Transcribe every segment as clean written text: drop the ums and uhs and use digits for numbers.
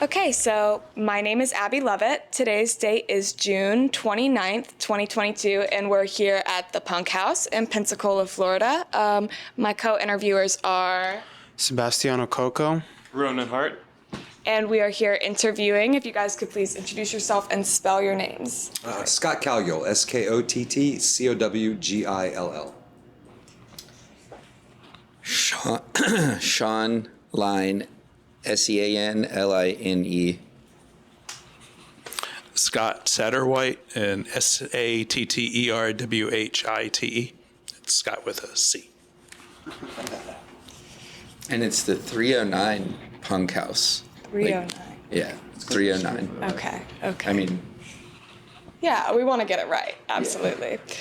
Okay, so my name is Abby Lovett. Today's date is June 29th, 2022, and we're here at the Punk House in Pensacola, Florida. My co-interviewers are... Sebastiano, Cocco. Ronan, Hart. And we are here interviewing. If you guys could please introduce yourself and spell your names. Skott Cowgill, Skottcowgill. Sean Line, Seanline. Scott Satterwhite, and Satterwhite. It's Scott with a C. And it's the 309 Punk House. 309. Yeah, it's 309. Okay. I mean, yeah, we want to get it right. Absolutely. Yeah.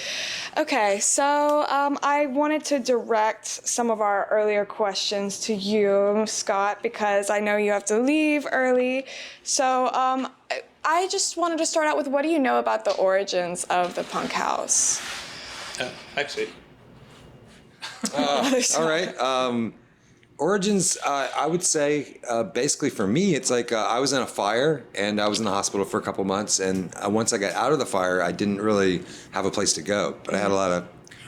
Okay, so I wanted to direct some of our earlier questions to you, Scott, because I know you have to leave early. So I just wanted to start out with, what do you know about the origins of the Punk House? Actually. All right. Origins, I would say, basically for me, it's like I was in a fire and I was in the hospital for a couple months. And once I got out of the fire, I didn't really have a place to go. But I had a lot of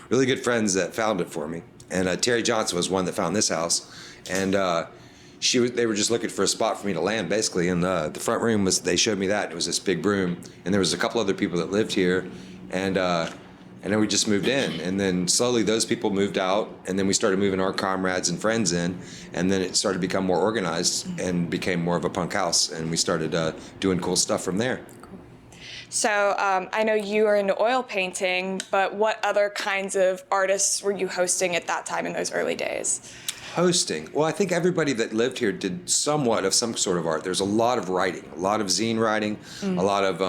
really good friends that found it for me. And Terry Johnson was one that found this house. And they were just looking for a spot for me to land, basically. And the front room they showed me that. It was this big room. And there was a couple other people that lived here. And then we just moved in, and then slowly those people moved out, and then we started moving our comrades and friends in, and then it started to become more organized and became more of a punk house, and we started doing cool stuff from there. Cool. So I know you are into oil painting, but what other kinds of artists were you hosting at that time in those early days? Hosting. Well, I think everybody that lived here did somewhat of some sort of art. There's a lot of writing, a lot of zine writing, a lot of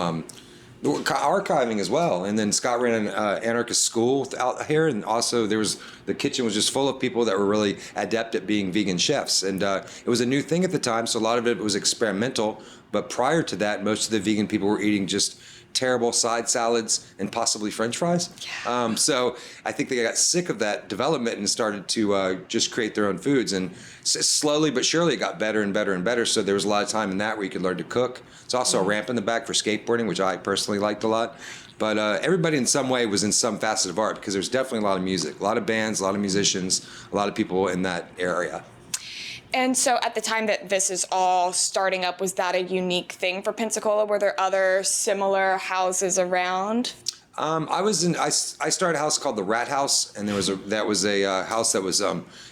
archiving as well. And then Scott ran an anarchist school out here, and also the kitchen was just full of people that were really adept at being vegan chefs, and it was a new thing at the time, so a lot of it was experimental. But prior to that, most of the vegan people were eating just terrible side salads and possibly French fries. Yeah. So I think they got sick of that development and started to just create their own foods. And slowly but surely it got better and better and better. So there was a lot of time in that where you could learn to cook. It's also a ramp in the back for skateboarding, which I personally liked a lot. But everybody in some way was in some facet of art, because there's definitely a lot of music, a lot of bands, a lot of musicians, a lot of people in that area. And so at the time that this is all starting up, was that a unique thing for Pensacola? Were there other similar houses around? I started a house called the Rat House, and that was a house that was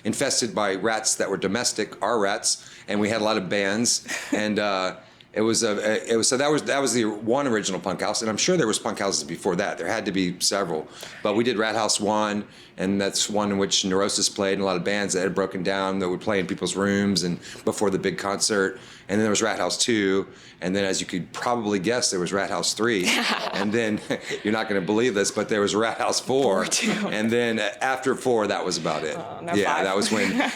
infested by rats that were domestic, our rats, and we had a lot of bands, and that was the one original punk house, and I'm sure there was punk houses before that. There had to be several, but we did Rat House 1, and that's one in which Neurosis played, and a lot of bands that had broken down that would play in people's rooms and before the big concert. And then there was Rat House 2, and then, as you could probably guess, there was Rat House 3, and then you're not going to believe this, but there was Rat House 4, and then after 4, that was about it. No, yeah, 5. That was when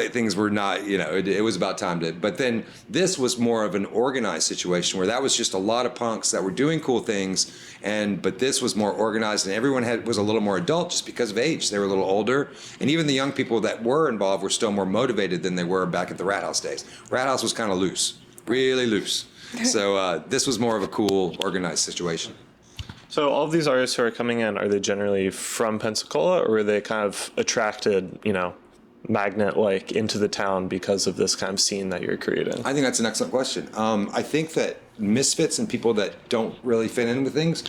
things were not, it was about time to. But then this was more of an organized situation where that was just a lot of punks that were doing cool things, but this was more organized, and everyone was a little more adult just because of age. They were a little older, and even the young people that were involved were still more motivated than they were back at the Rat House days. Rat House was kind of loose. Really loose. So this was more of a cool, organized situation. So all of these artists who are coming in, are they generally from Pensacola, or are they kind of attracted, magnet-like into the town because of this kind of scene that you're creating? I think that's an excellent question. I think that misfits and people that don't really fit in with things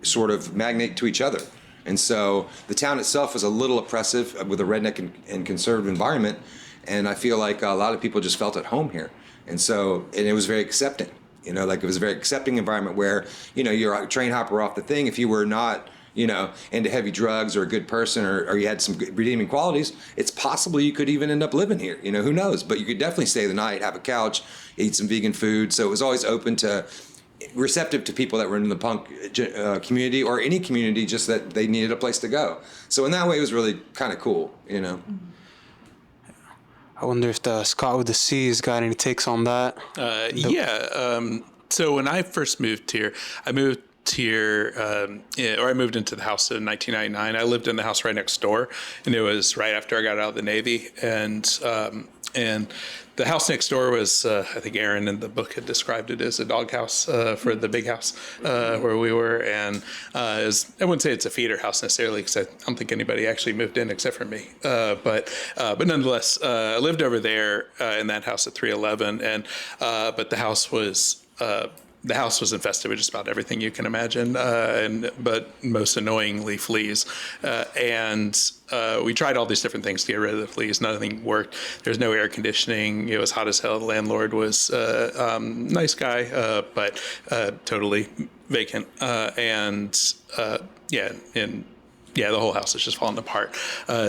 sort of magnate to each other. And so the town itself was a little oppressive with a redneck and conservative environment, and I feel like a lot of people just felt at home here. And it was very accepting, it was a very accepting environment where, you're a train hopper off the thing. If you were not, into heavy drugs or a good person or you had some good redeeming qualities, it's possible you could even end up living here. Who knows? But you could definitely stay the night, have a couch, eat some vegan food. So it was always receptive to people that were in the punk community or any community, just that they needed a place to go. So in that way, it was really kind of cool, Mm-hmm. I wonder if the Scott with the C's got any takes on that. So when I first moved here, I moved into the house in 1999. I lived in the house right next door, and it was right after I got out of the Navy. And And the house next door was, I think Aaron in the book had described it as a doghouse for the big house where we were. And I wouldn't say it's a feeder house necessarily, because I don't think anybody actually moved in except for me. But nonetheless, I lived over there in that house at 311. But the house was infested with just about everything you can imagine, but most annoyingly fleas. We tried all these different things to get rid of the fleas. Nothing worked. There's no air conditioning. It was hot as hell. The landlord was nice guy, but totally vacant. The whole house is just falling apart.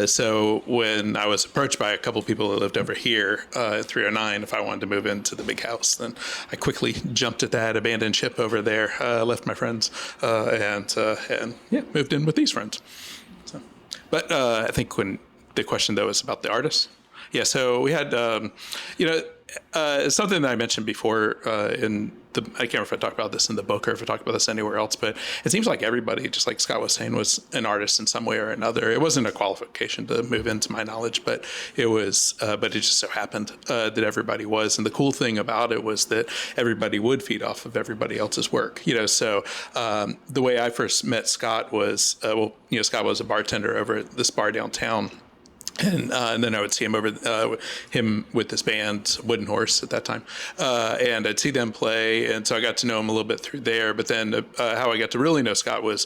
So when I was approached by a couple people that lived over here at 309, if I wanted to move into the big house, then I quickly jumped at that abandoned ship over there, left my friends, and moved in with these friends. So, but I think when the question though is about the artists, so we had, something that I mentioned before I can't remember if I talked about this in the book or if I talked about this anywhere else, but it seems like everybody, just like Scott was saying, was an artist in some way or another. It wasn't a qualification to move into my knowledge, but it was, but it just so happened that everybody was. And the cool thing about it was that everybody would feed off of everybody else's work, So the way I first met Scott was, Scott was a bartender over at this bar downtown. And then I would see him with this band, Wooden Horse at that time. And I'd see them play. And so I got to know him a little bit through there. But then how I got to really know Scott was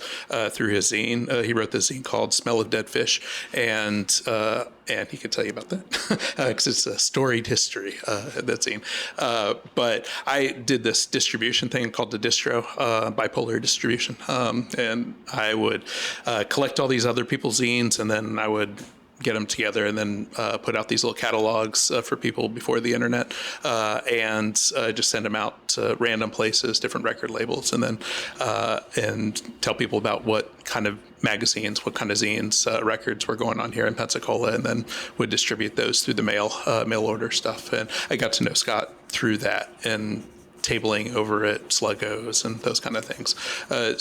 through his zine. He wrote this zine called Smell of Dead Fish. And he could tell you about that because it's a storied history, that zine. But I did this distribution thing called the distro, bipolar distribution. And I would collect all these other people's zines, and then I would get them together and then put out these little catalogs for people before the internet, and just send them out to random places, different record labels, and then and tell people about what kind of magazines, what kind of zines, records were going on here in Pensacola, and then would distribute those through the mail order stuff. And I got to know Scott through that and tabling over at Sluggos and those kind of things.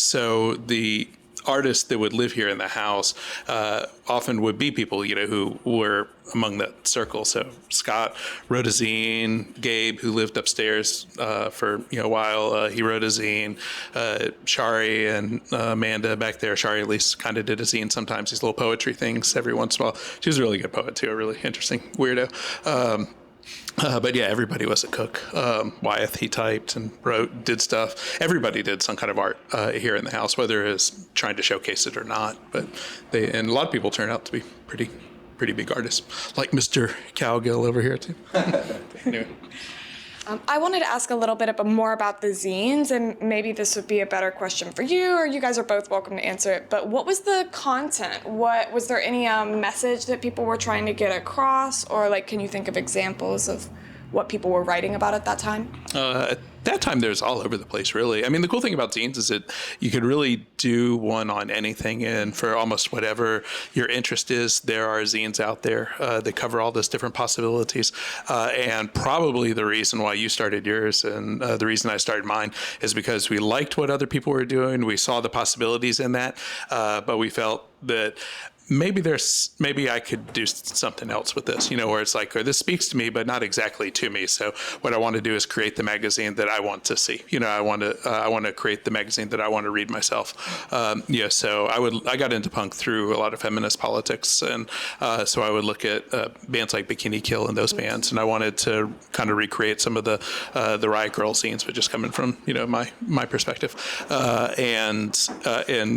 So the artists that would live here in the house often would be people, who were among that circle. So Scott wrote a zine. Gabe, who lived upstairs for a while, he wrote a zine. Shari and Amanda back there, Shari at least kind of did a zine sometimes, these little poetry things every once in a while. She was a really good poet too, a really interesting weirdo. But everybody was a cook. Wyeth, he typed and wrote, did stuff. Everybody did some kind of art here in the house, whether it was trying to showcase it or not. But and a lot of people turned out to be pretty big artists, like Mr. Cowgill over here too. Anyway. I wanted to ask a little bit more about the zines, and maybe this would be a better question for you, or you guys are both welcome to answer it. But what was the content? Was there any message that people were trying to get across, or can you think of examples of what people were writing about at that time? At that time, there's all over the place, really. I mean, the cool thing about zines is that you could really do one on anything, and for almost whatever your interest is, there are zines out there that cover all those different possibilities. And probably the reason why you started yours and the reason I started mine is because we liked what other people were doing. We saw the possibilities in that, but we felt that maybe I could do something else with this, where it's like, or this speaks to me, but not exactly to me. So what I want to do is create the magazine that I want to see. I want to create the magazine that I want to read myself. So I got into punk through a lot of feminist politics, and so I would look at bands like Bikini Kill and those bands, and I wanted to kind of recreate some of the Riot Girl scenes, but just coming from my perspective, and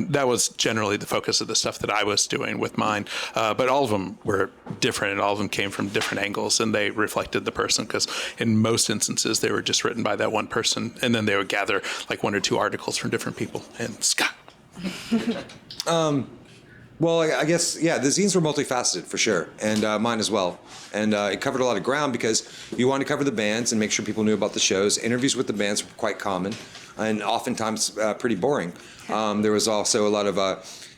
that was generally the focus of the stuff that I was doing with mine, but all of them were different, and all of them came from different angles, and they reflected the person, because in most instances they were just written by that one person, and then they would gather like one or two articles from different people. And Scott. Well, I guess, the zines were multifaceted for sure, and mine as well. And it covered a lot of ground because you wanted to cover the bands and make sure people knew about the shows. Interviews with the bands were quite common and oftentimes pretty boring. There was also a lot of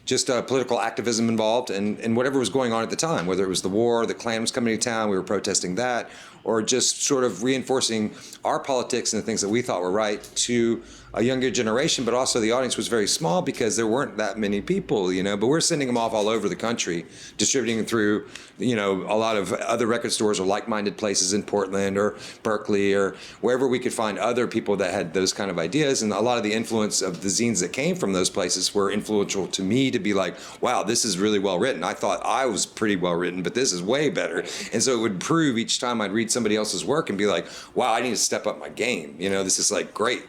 just political activism involved, and whatever was going on at the time, whether it was the war, the Klan was coming to town, we were protesting that, or just sort of reinforcing our politics and the things that we thought were right to a younger generation, but also the audience was very small because there weren't that many people, but we're sending them off all over the country, distributing them through, a lot of other record stores or like-minded places in Portland or Berkeley or wherever we could find other people that had those kind of ideas. And a lot of the influence of the zines that came from those places were influential to me to be like, wow, this is really well written. I thought I was pretty well written, but this is way better. And so it would prove each time I'd read somebody else's work and be like, wow, I need to step up my game. This is like great,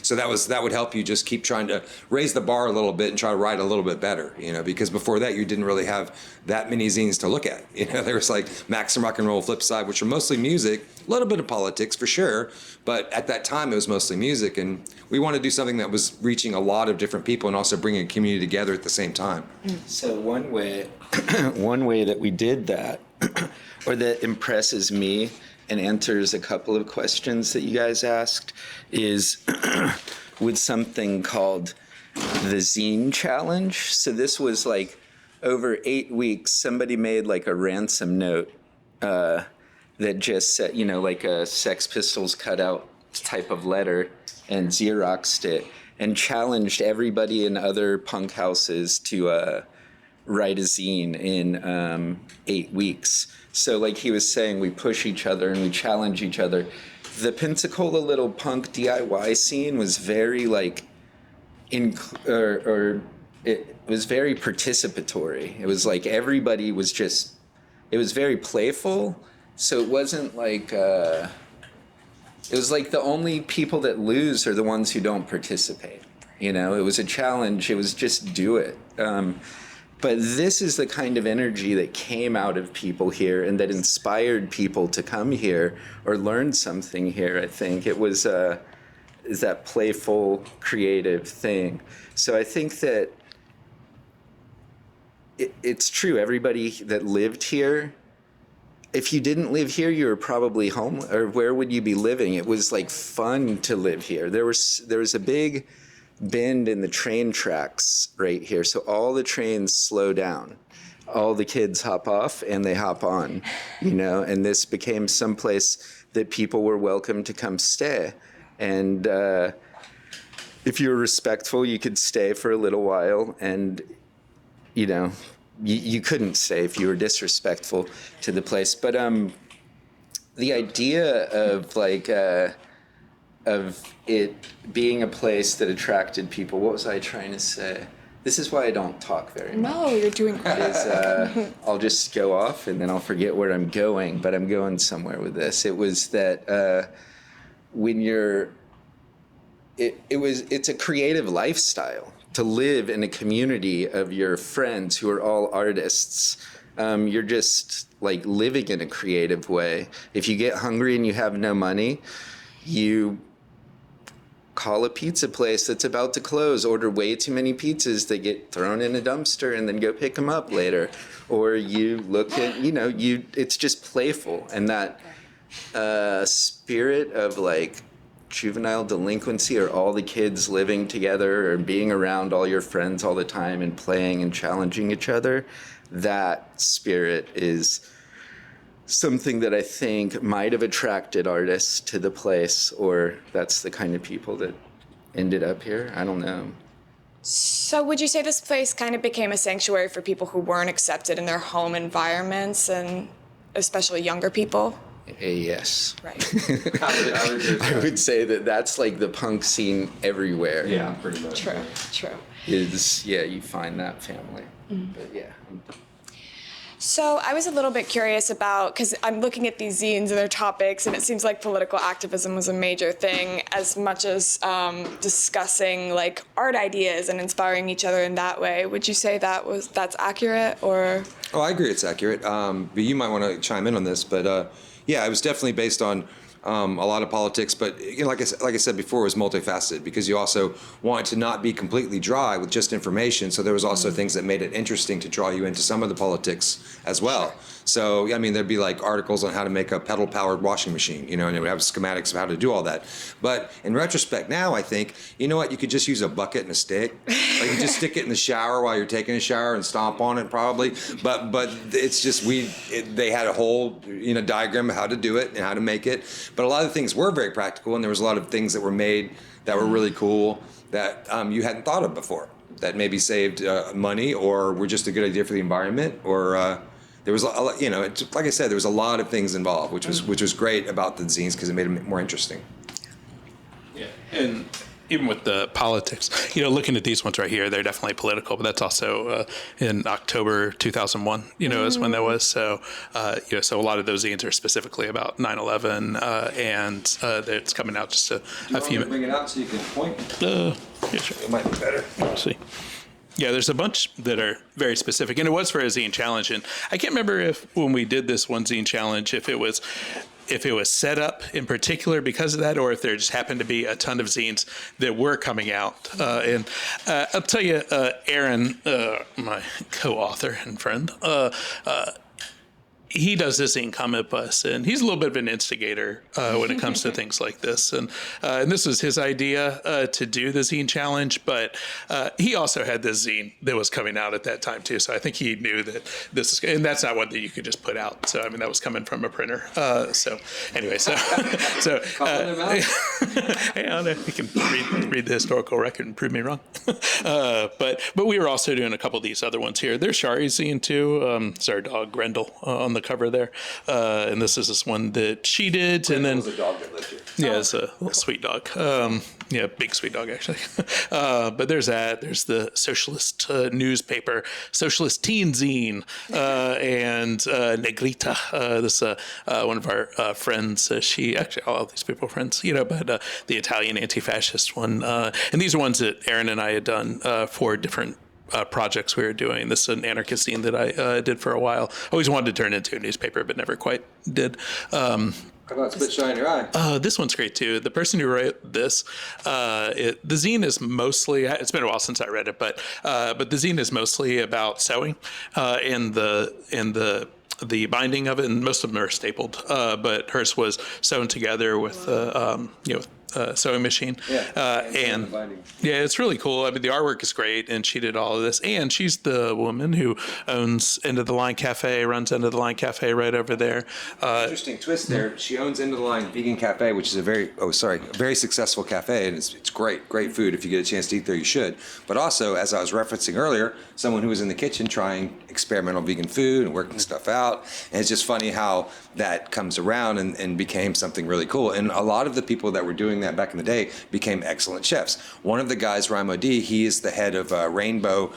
So that would help you just keep trying to raise the bar a little bit and try to write a little bit better, because before that you didn't really have that many zines to look at. There was like Max and Rock and Roll, Flipside, which are mostly music, a little bit of politics for sure, but at that time it was mostly music, and we wanted to do something that was reaching a lot of different people and also bringing a community together at the same time. So one way that we did that, or that impresses me and answers a couple of questions that you guys asked, is with something called the Zine Challenge. So this was like over 8 weeks, somebody made like a ransom note that just said, like a Sex Pistols cutout type of letter, and Xeroxed it and challenged everybody in other punk houses to write a zine in 8 weeks. So like he was saying, we push each other and we challenge each other. The Pensacola little punk DIY scene was very like, it was very participatory. It was like everybody was just, it was very playful. So it wasn't like, it was like the only people that lose are the ones who don't participate. It was a challenge. It was just do it. But this is the kind of energy that came out of people here and that inspired people to come here or learn something here, I think. It was is that playful, creative thing. So I think that it's true. Everybody that lived here, if you didn't live here, you were probably home, or where would you be living? It was like fun to live here. There was a big bend in the train tracks right here, so all the trains slow down. All the kids hop off and they hop on, and this became someplace that people were welcome to come stay. And if you were respectful, you could stay for a little while, and you couldn't stay if you were disrespectful to the place. But the idea of like of it being a place that attracted people. What was I trying to say? This is why I don't talk very much. No, you're doing great. I'll just go off and then I'll forget where I'm going, but I'm going somewhere with this. It was that when you're, it's a creative lifestyle to live in a community of your friends who are all artists. You're just like living in a creative way. If you get hungry and you have no money, you call a pizza place that's about to close, order way too many pizzas that get thrown in a dumpster and then go pick them up later. Or you look at, it's just playful. And that spirit of like juvenile delinquency, or all the kids living together or being around all your friends all the time and playing and challenging each other, that spirit is something that I think might have attracted artists to the place, or that's the kind of people that ended up here. I don't know. So would you say this place kind of became a sanctuary for people who weren't accepted in their home environments, and especially younger people? Yes. Right. I would say that that's like the punk scene everywhere. Yeah, pretty much. True. You find that family. Mm-hmm. But yeah. So I was a little bit curious about, because I'm looking at these zines and their topics, and it seems like political activism was a major thing, as much as discussing like art ideas and inspiring each other in that way. Would you say that's accurate, or? Oh, I agree it's accurate. But you might want to chime in on this. But yeah, it was definitely based on a lot of politics, but like I said before, it was multifaceted because you also wanted to not be completely dry with just information. So there was also things that made it interesting to draw you into some of the politics as well. So I mean, there'd be like articles on how to make a pedal-powered washing machine, and it would have schematics of how to do all that. But in retrospect, now I think, you know what, you could just use a bucket and a stick. Like you just stick it in the shower while you're taking a shower and stomp on it probably. But it's just they had a whole diagram of how to do it and how to make it. But a lot of the things were very practical, and there was a lot of things that were made that were really cool that you hadn't thought of before, that maybe saved money or were just a good idea for the environment, or there was like I said, there was a lot of things involved, which was great about the zines because it made them more interesting. Yeah, and even with the politics, looking at these ones right here, they're definitely political, but that's also in October 2001, is when that was. So, so a lot of those zines are specifically about 9/11, and it's coming out just a few minutes. Bring it out so you can point. Yeah, sure. It might be better. Let's see. Yeah, there's a bunch that are very specific, and it was for a zine challenge. And I can't remember if when we did this one zine challenge, if it was set up in particular because of that, or if there just happened to be a ton of zines that were coming out. And I'll tell you, Aaron, my co-author and friend, he does this zine Comic Bus, and he's a little bit of an instigator when it comes to things like this. And this was his idea to do the zine challenge, but he also had this zine that was coming out at that time too. So I think he knew that this is, and that's not one that you could just put out. So I mean, that was coming from a printer. So anyway, so hey, I know, you can read the historical record and prove me wrong. But we were also doing a couple of these other ones here. There's Shari's zine too. It's our dog Grendel on the cover there, and this is one that she did, and then was a dog that lived here. Yeah, it's a little sweet dog. Big sweet dog actually. But there's that. There's the socialist newspaper, Socialist Teen Zine, and Negrita. This one of our friends. She actually all of these people are friends, but the Italian anti-fascist one. And these are ones that Aaron and I had done for different projects we were doing. This is an anarchist zine that I did for a while. Always wanted to turn it into a newspaper, but never quite did. How about Spit Shine in Your Eye? This one's great too. The person who wrote this, the zine is mostly, it's been a while since I read it, but the zine is mostly about sewing, and the binding of it, and most of them are stapled, but hers was sewn together with sewing machine. And yeah, it's really cool. I mean, the artwork is great, and she did all of this. And she's the woman who owns End of the Line Cafe, runs End of the Line Cafe right over there. Interesting twist there. She owns End of the Line Vegan Cafe, which is a very successful cafe, and it's great food. If you get a chance to eat there, you should. But also, as I was referencing earlier, someone who was in the kitchen trying experimental vegan food and working stuff out. And it's just funny how that comes around and became something really cool. And a lot of the people that were doing that back in the day became excellent chefs. One of the guys, Raimo D, he is the head of Rainbow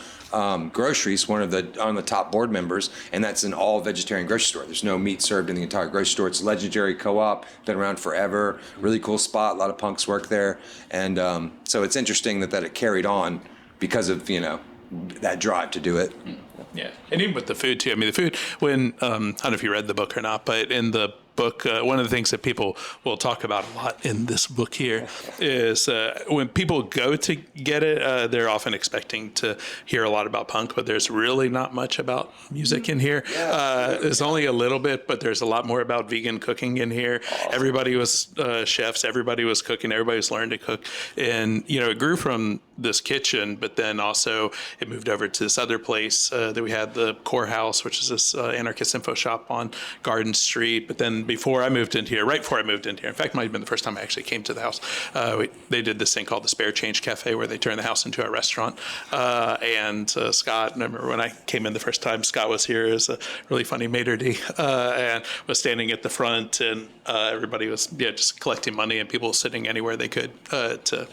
Groceries, one of the top board members, and that's an all vegetarian grocery store. There's no meat served in the entire grocery store. It's a legendary co-op, been around forever, really cool spot. A lot of punks work there, and so it's interesting that it carried on because of that drive to do it. Yeah, and even with the food too. I mean, the food, when I don't know if you read the book or not, but in the book, one of the things that people will talk about a lot in this book here is when people go to get it, they're often expecting to hear a lot about punk, but there's really not much about music in here. There's only a little bit, but there's a lot more about vegan cooking in here. Awesome. Everybody was chefs, everybody was cooking, everybody was learning to cook. And, it grew from this kitchen, but then also it moved over to this other place that we had, the Core House, which is this anarchist info shop on Garden Street. But then right before I moved in here, in fact, it might have been the first time I actually came to the house, they did this thing called the Spare Change Cafe where they turned the house into a restaurant. And Scott, I remember when I came in the first time, Scott was here as a really funny maitre d' and was standing at the front, and everybody was just collecting money, and people sitting anywhere they could to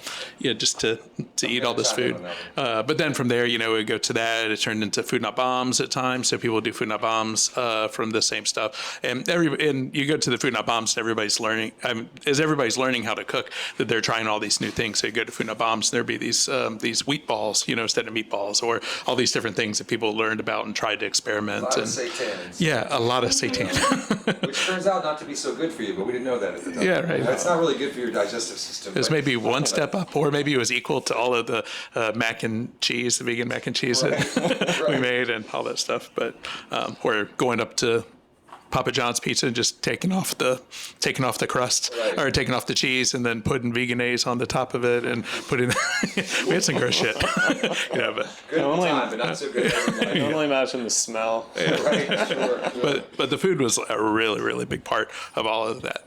eat all this food. But then from there, we'd go to that. It turned into Food Not Bombs at times, so people would do Food Not Bombs from the same stuff. And you go to the Food Not Bombs, and everybody's learning. As everybody's learning how to cook, that they're trying all these new things. So you go to Food Not Bombs, and there'd be these wheat balls, instead of meatballs, or all these different things that people learned about and tried to experiment. A lot of seitan. Yeah, a lot of seitan. Which turns out not to be so good for you, but we didn't know that at the time. Yeah, right. It's not really good for your digestive system. It was maybe one step up, or maybe it was equal to all of the mac and cheese, the vegan mac and cheese that we made, and all that stuff. But we're going up to Papa John's Pizza and just taking off the crust, or taking off the cheese, and then putting veganese on the top of it, and putting. We had some gross shit. But good time, but not so good. I can only imagine the smell. Yeah. Right. Sure. But the food was a really, really big part of all of that.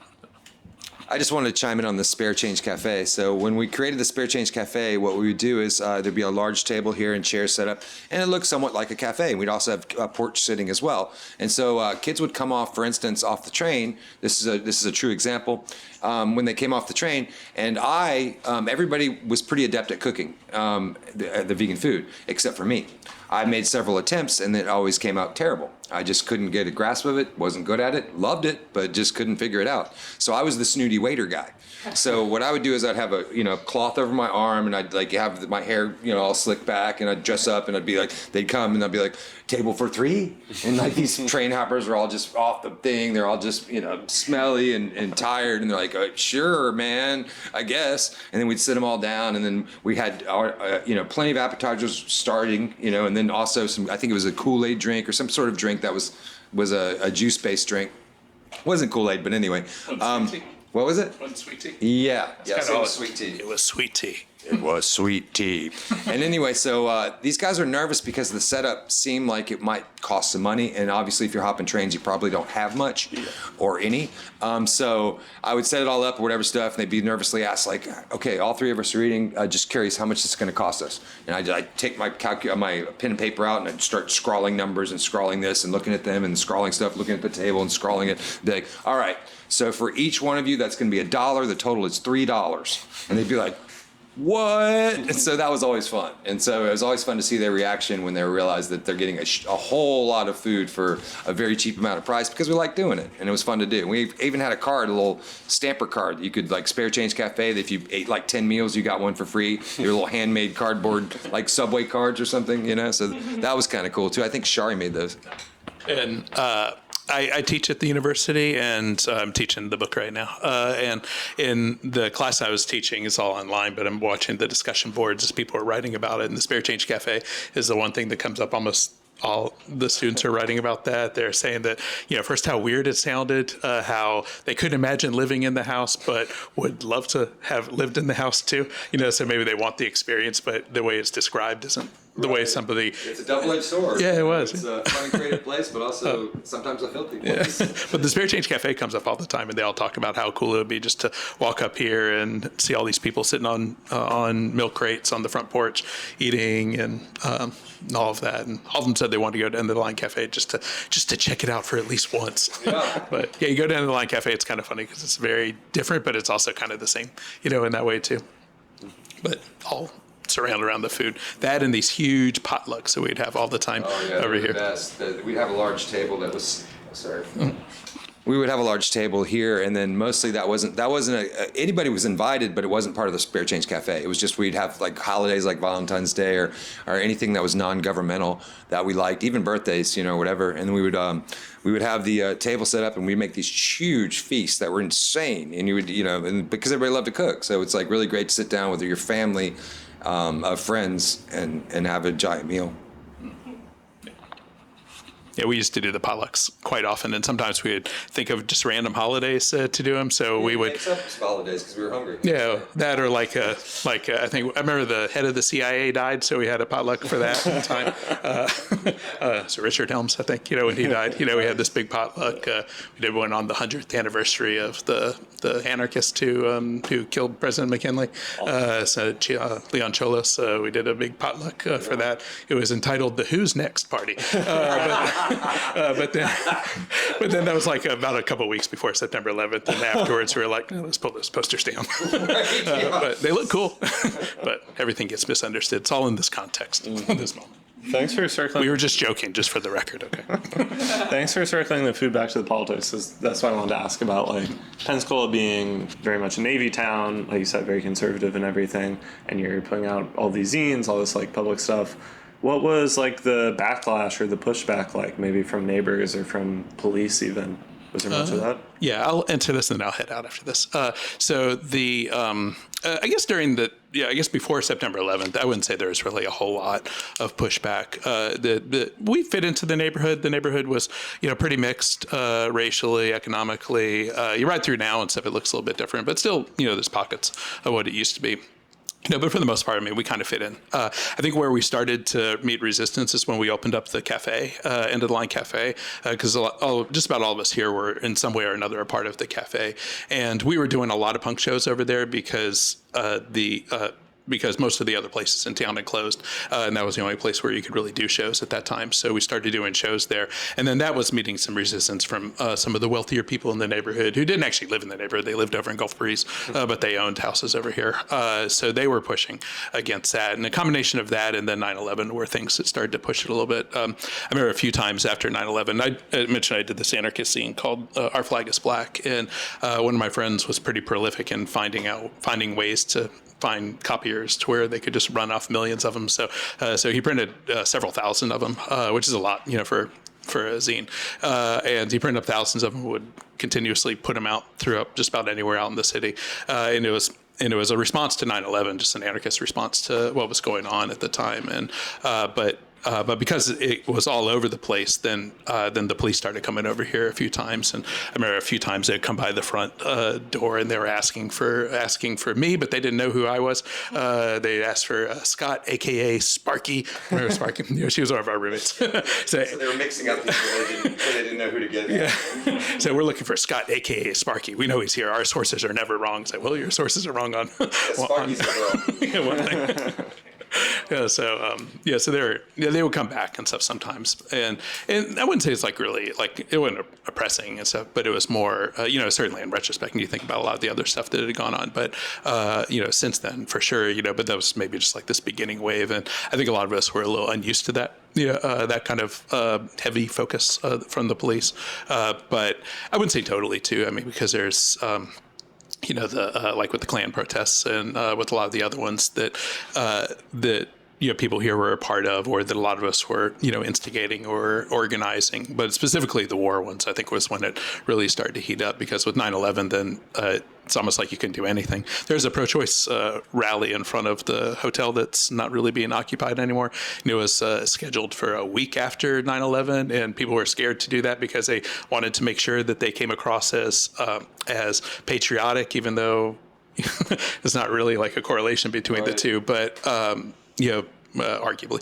I just wanted to chime in on the Spare Change Cafe. So when we created the Spare Change Cafe, what we would do is there'd be a large table here and chairs set up, and it looked somewhat like a cafe. We'd also have a porch sitting as well. And so kids would come off, for instance, off the train. This is a true example. When they came off the train, and everybody was pretty adept at cooking the vegan food, except for me. I made several attempts, and it always came out terrible. I just couldn't get a grasp of it, wasn't good at it, loved it, but just couldn't figure it out. So I was the snooty waiter guy. So what I would do is I'd have a cloth over my arm, and I'd like have my hair all slicked back, and I'd dress up, and I'd be like, they'd come, and I'd be like, table for 3, and like these train hoppers are all just off the thing, they're all just smelly and tired, and they're like, sure, man, I guess. And then we'd sit them all down, and then we had our plenty of appetizers starting, and then also some, I think it was a Kool-Aid drink or some sort of drink that was a juice-based drink. Wasn't Kool-Aid, but anyway. What was it? One sweet tea. Yeah, so it was sweet tea. It was sweet tea. It was sweet tea. And anyway, so these guys are nervous because the setup seemed like it might cost some money. And obviously, if you're hopping trains, you probably don't have much or any. So I would set it all up or whatever stuff, and they'd be nervously asked, like, okay, all 3 of us are eating. Just curious how much it's going to cost us. And I'd take my pen and paper out, and I'd start scrawling numbers and scrawling this and looking at them and scrawling stuff, looking at the table and scrawling it. Be like, all right, so for each one of you, that's going to be $1. The total is $3. And they'd be like, what? And so that was always fun. And so it was always fun to see their reaction when they realized that they're getting a whole lot of food for a very cheap amount of price, because we like doing it, and it was fun to do. We even had a card, a little stamper card that you could, like, Spare Change Cafe, that if you ate like 10 meals, you got one for free. Your little handmade cardboard, like Subway cards or something, So that was kind of cool too. I think Shari made those. And I teach at the university, and I'm teaching the book right now. And in the class I was teaching, it's all online, but I'm watching the discussion boards as people are writing about it. And the Spare Change Cafe is the one thing that comes up almost all the students are writing about that. They're saying that, first how weird it sounded, how they couldn't imagine living in the house, but would love to have lived in the house too. So maybe they want the experience, but the way it's described isn't the way somebody. It's a double-edged sword. Yeah, it was. It's a fun and creative place, but also sometimes a filthy place. Yeah. But the Spare Change Cafe comes up all the time, and they all talk about how cool it would be just to walk up here and see all these people sitting on milk crates on the front porch eating and all of that. And all of them said they wanted to go to End of the Line Cafe just to check it out for at least once. Yeah. But yeah, you go to End of the Line Cafe, it's kind of funny because it's very different, but it's also kind of the same, in that way too. But all surrounded around the food. That and these huge potlucks that we'd have all the time over here. Best. We'd have a large table that was. We would have a large table here, and then mostly that wasn't anybody was invited, but it wasn't part of the Spare Change Cafe. It was just we'd have like holidays like Valentine's Day or anything that was non-governmental that we liked, even birthdays, whatever. And we would have the table set up, and we'd make these huge feasts that were insane. And you would and because everybody loved to cook, so it's like really great to sit down with your family of friends and have a giant meal. Yeah, we used to do the potlucks quite often, and sometimes we would think of just random holidays to do them. So we would. Holidays because we were hungry. Yeah, that or like I think I remember the head of the CIA died, so we had a potluck for that one time. So Richard Helms, I think, when he died, we had this big potluck. We did one on the 100th anniversary of the anarchist who killed President McKinley. So Leon Cholos, we did a big potluck for that. It was entitled "The Who's Next Party." But then that was like about a couple of weeks before September 11th, and afterwards we were like, let's pull those posters down. But they look cool, but everything gets misunderstood. It's all in this context, in this moment. Thanks for circling. We were just joking, just for the record, okay? Thanks for circling the food back to the politics. That's what I wanted to ask about, like Pensacola being very much a Navy town, like you said, very conservative and everything, and you're putting out all these zines, all this like public stuff. What was like the backlash or the pushback like, maybe from neighbors or from police even? Was there much of that? Yeah, I'll enter this and then I'll head out after this. So the, I guess before September 11th, I wouldn't say there was really a whole lot of pushback. We fit into the neighborhood. The neighborhood was, pretty mixed racially, economically. You ride through now and stuff, it looks a little bit different, but still, there's pockets of what it used to be. But for the most part, I mean, we kind of fit in. I think where we started to meet resistance is when we opened up the cafe, end of the line cafe, because just about all of us here were in some way or another a part of the cafe. And we were doing a lot of punk shows over there because because most of the other places in town had closed, and that was the only place where you could really do shows at that time. So we started doing shows there, and then that was meeting some resistance from some of the wealthier people in the neighborhood who didn't actually live in the neighborhood. They lived over in Gulf Breeze, but they owned houses over here. So they were pushing against that, and a combination of that and then 9/11 were things that started to push it a little bit. I remember a few times after 9/11, I mentioned I did this anarchist scene called Our Flag is Black, and one of my friends was pretty prolific in finding ways to find copiers to where they could just run off millions of them. So he printed several thousand of them, which is a lot, for a zine. And he printed up thousands of them, would continuously put them out through just about anywhere out in the city. And it was a response to 9/11, just an anarchist response to what was going on at the time. And but because it was all over the place, then the police started coming over here a few times, and I remember a few times they'd come by the front door and they were asking for me, but they didn't know who I was. They asked for Skott, aka Sparky. Remember Sparky? She was one of our roommates. So they were mixing up people. They didn't know who to get. Yeah. So we're looking for Skott, aka Sparky. We know he's here. Our sources are never wrong. It's like, well, your sources are wrong on. Sparky's a girl. One thing. So they would come back and stuff sometimes, and I wouldn't say it's it wasn't oppressing and stuff, but it was more certainly in retrospect, and you think about a lot of the other stuff that had gone on, but since then for sure, but that was maybe just like this beginning wave, and I think a lot of us were a little unused to that. That kind of heavy focus from the police, but I wouldn't say totally too. I mean, because there's like with the Klan protests and with a lot of the other ones that people here were a part of, or that a lot of us were instigating or organizing. But specifically the war ones, I think, was when it really started to heat up, because with 9/11, then it's almost like you couldn't do anything. There's a pro-choice rally in front of the hotel that's not really being occupied anymore. And it was scheduled for a week after 9/11, and people were scared to do that because they wanted to make sure that they came across as patriotic, even though there's not really like a correlation between the two. But arguably,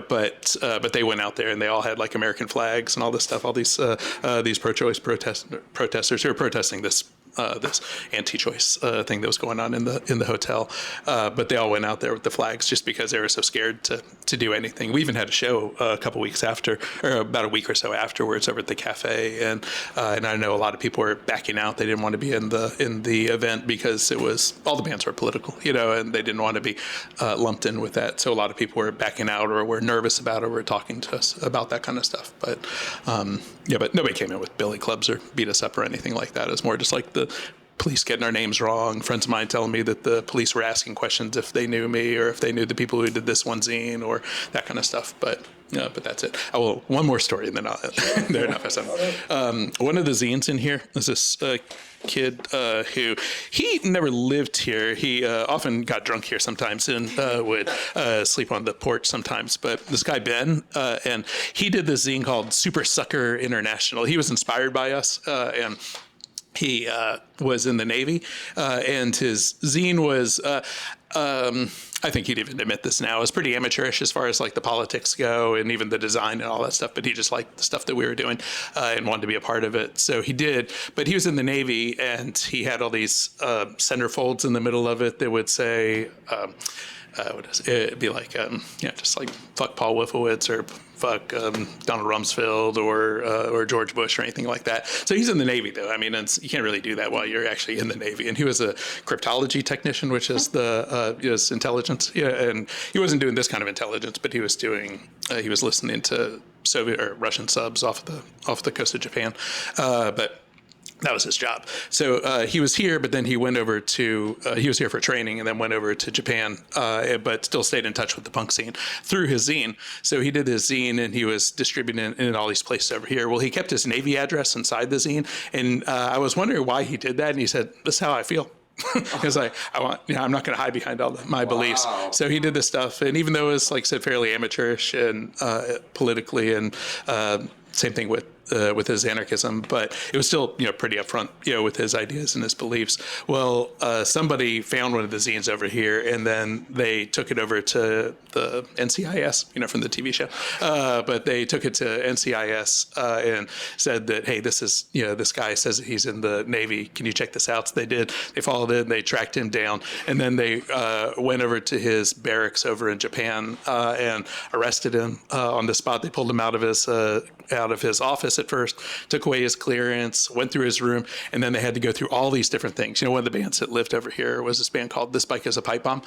but they went out there and they all had like American flags and all this stuff. All these pro-choice protesters who were protesting this anti-choice thing that was going on in the hotel, but they all went out there with the flags just because they were so scared to do anything. We even had a show a couple weeks after, or about a week or so afterwards, over at the cafe, and I know a lot of people were backing out. They didn't want to be in the event because it was all the bands were political, and they didn't want to be lumped in with that. So a lot of people were backing out, or were nervous about it, or were talking to us about that kind of stuff. But but nobody came in with billy clubs or beat us up or anything like that. It was more just like the police getting our names wrong. Friends of mine telling me that the police were asking questions if they knew me or if they knew the people who did this one zine or that kind of stuff. But that's it. Oh, well, one more story, and then I'll one of the zines in here is this kid who he never lived here. He often got drunk here sometimes and would sleep on the porch sometimes. But this guy Ben, and he did this zine called Super Sucker International. He was inspired by us, and he was in the Navy, and his zine was, I think he'd even admit this now, it was pretty amateurish as far as like the politics go and even the design and all that stuff, but he just liked the stuff that we were doing and wanted to be a part of it. So he did, but he was in the Navy, and he had all these centerfolds in the middle of it that would say, it'd be like, just like fuck Paul Wolfowitz or fuck Donald Rumsfeld or George Bush or anything like that. So he's in the Navy, though. I mean, you can't really do that while you're actually in the Navy. And he was a cryptology technician, which is is intelligence. Yeah, and he wasn't doing this kind of intelligence, but he was listening to Soviet or Russian subs off the coast of Japan. But that was his job. So he was here, but then he went over to, he was here for training and then went over to Japan, but still stayed in touch with the punk scene through his zine. So he did his zine and he was distributing it in all these places over here. Well, he kept his Navy address inside the zine. And I was wondering why he did that. And he said, "This is how I feel." Because I'm not going to hide behind all my beliefs. So he did this stuff. And even though it was, like I said, fairly amateurish and politically, and same thing with with his anarchism, but it was still pretty upfront with his ideas and his beliefs. Well, somebody found one of the zines over here, and then they took it over to the NCIS, from the TV show. But they took it to NCIS and said that, hey, this guy says that he's in the Navy. Can you check this out? So they did. They followed it. And they tracked him down, and then they went over to his barracks over in Japan and arrested him on the spot. They pulled him out of his office at first, took away his clearance, went through his room, and then they had to go through all these different things. One of the bands that lived over here was this band called This Bike is a Pipe Bomb.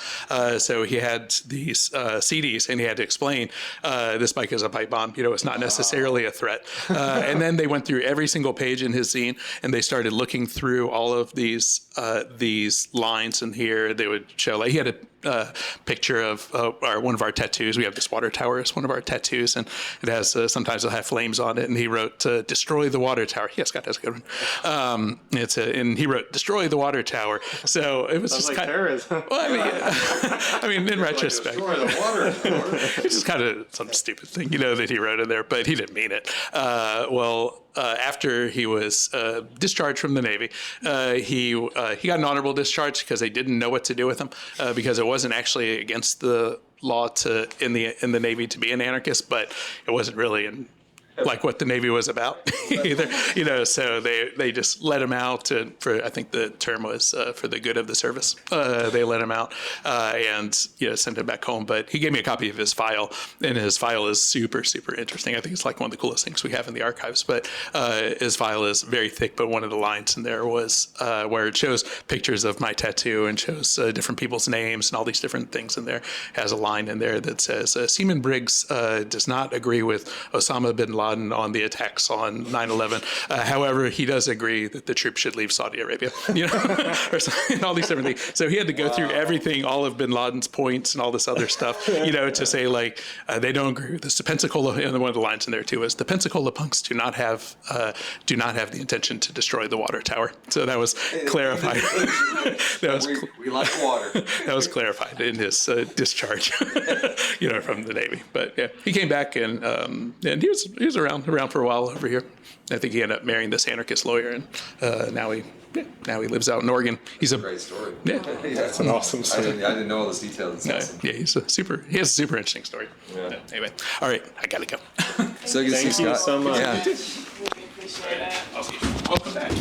So he had these CDs, and he had to explain this bike is a pipe bomb. It's not necessarily a threat. And then they went through every single page in his zine, and they started looking through all of these lines in here. They would show, like, he had a picture of one of our tattoos. We have this water tower as one of our tattoos, and it has sometimes it'll have flames on it. And he wrote "Destroy the water tower." Yes, Scott, that's a good one. And he wrote "Destroy the water tower." So it was just kind of. Well, I mean, in retrospect, Destroy the water tower. it's just kind of some stupid thing, that he wrote in there, but he didn't mean it. After he was discharged from the Navy, he got an honorable discharge because they didn't know what to do with him because it wasn't actually against the law in the Navy to be an anarchist, but it wasn't really like what the Navy was about either, so they just let him out for, I think the term was for the good of the service. They let him out and sent him back home. But he gave me a copy of his file, and his file is super, super interesting. I think it's like one of the coolest things we have in the archives. But his file is very thick. But one of the lines in there was where it shows pictures of my tattoo and shows different people's names and all these different things in there. Has a line in there that says Seaman Briggs does not agree with Osama bin Laden on the attacks on 9/11. However, he does agree that the troops should leave Saudi Arabia, or something, all these different things. So he had to go through everything, all of bin Laden's points and all this other stuff, to say like they don't agree with this. The Pensacola, and one of the lines in there too is the Pensacola punks do not have the intention to destroy the water tower. So that was clarified. We like water. That was clarified in his discharge, from the Navy. But yeah, he came back and he was around for a while over here. I think he ended up marrying this anarchist lawyer, and now he lives out in Oregon. He's a Great story. Yeah, That's an awesome I story. didn't know all those details. no, Awesome. yeah, he has a super interesting story. Yeah. Anyway, all right, I gotta go. So good to see Thank you Scott. so much. Yeah. Really appreciate it. I'll see you. Welcome back.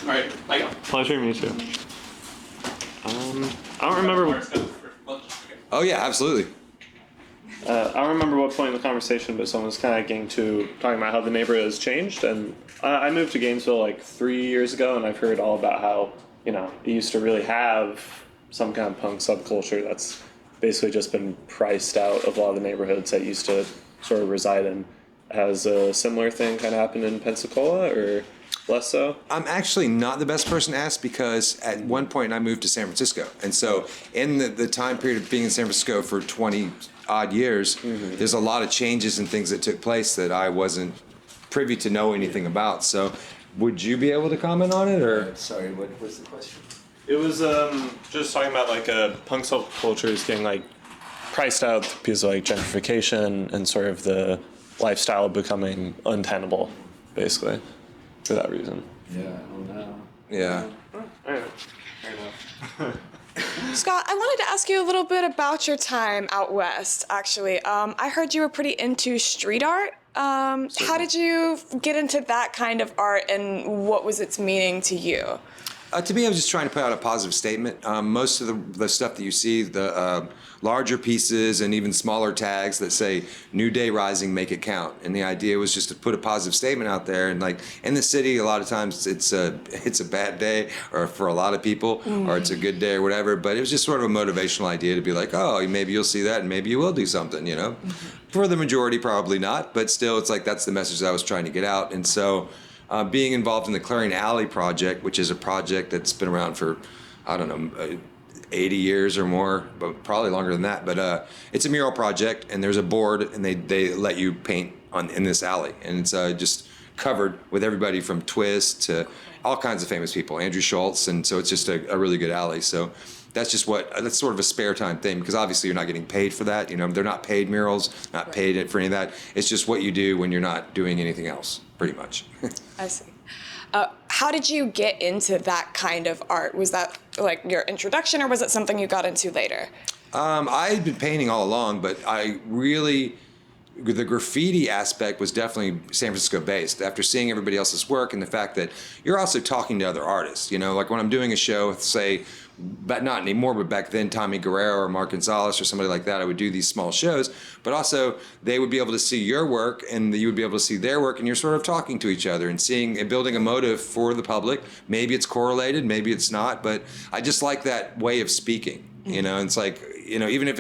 All right, bye. Pleasure to meet you. I don't remember. Oh yeah, absolutely. I don't remember what point in the conversation, but someone was kind of talking about how the neighborhood has changed. And I moved to Gainesville like 3 years ago, and I've heard all about how it used to really have some kind of punk subculture that's basically just been priced out of a lot of the neighborhoods that used to sort of reside in. Has a similar thing kind of happened in Pensacola, or less so? I'm actually not the best person to ask because at one point I moved to San Francisco. And so in the time period of being in San Francisco for 20 odd years, there's a lot of changes and things that took place that I wasn't privy to know anything about. So would you be able to comment on it, or? Sorry, what was the question? It was just talking about like punk subculture is getting like priced out because of like gentrification and sort of the lifestyle becoming untenable, basically, for that reason. Yeah, I don't know. Yeah. Fair enough. Scott, I wanted to ask you a little bit about your time out west, actually. I heard you were pretty into street art. How did you get into that kind of art, and what was its meaning to you? To me, I was just trying to put out a positive statement. Most of the stuff that you see, the larger pieces and even smaller tags that say "New Day Rising, Make It Count," and the idea was just to put a positive statement out there. And like in the city, a lot of times it's a bad day, or for a lot of people, or it's a good day or whatever. But it was just sort of a motivational idea to be like, oh, maybe you'll see that, and maybe you will do something. For the majority, probably not, but still, it's like that's the message I was trying to get out. And so. Being involved in the Clarion Alley project, which is a project that's been around for, 80 years or more, but probably longer than that. But it's a mural project, and there's a board, and they let you paint in this alley. And it's just covered with everybody from Twist to all kinds of famous people, Andrew Schultz, and so it's just a really good alley. So that's sort of a spare time thing, because obviously you're not getting paid for that. They're not paid murals, not paid for any of that. It's just what you do when you're not doing anything else, pretty much. I see. How did you get into that kind of art? Was that like your introduction, or was it something you got into later? I had been painting all along, but the graffiti aspect was definitely San Francisco based. After seeing everybody else's work and the fact that you're also talking to other artists, like when I'm doing a show with, say, but not anymore, but back then, Tommy Guerrero or Mark Gonzalez or somebody like that, I would do these small shows, but also they would be able to see your work and you would be able to see their work, and you're sort of talking to each other and seeing and building a motive for the public. Maybe it's correlated, maybe it's not, but I just like that way of speaking, and it's like, even if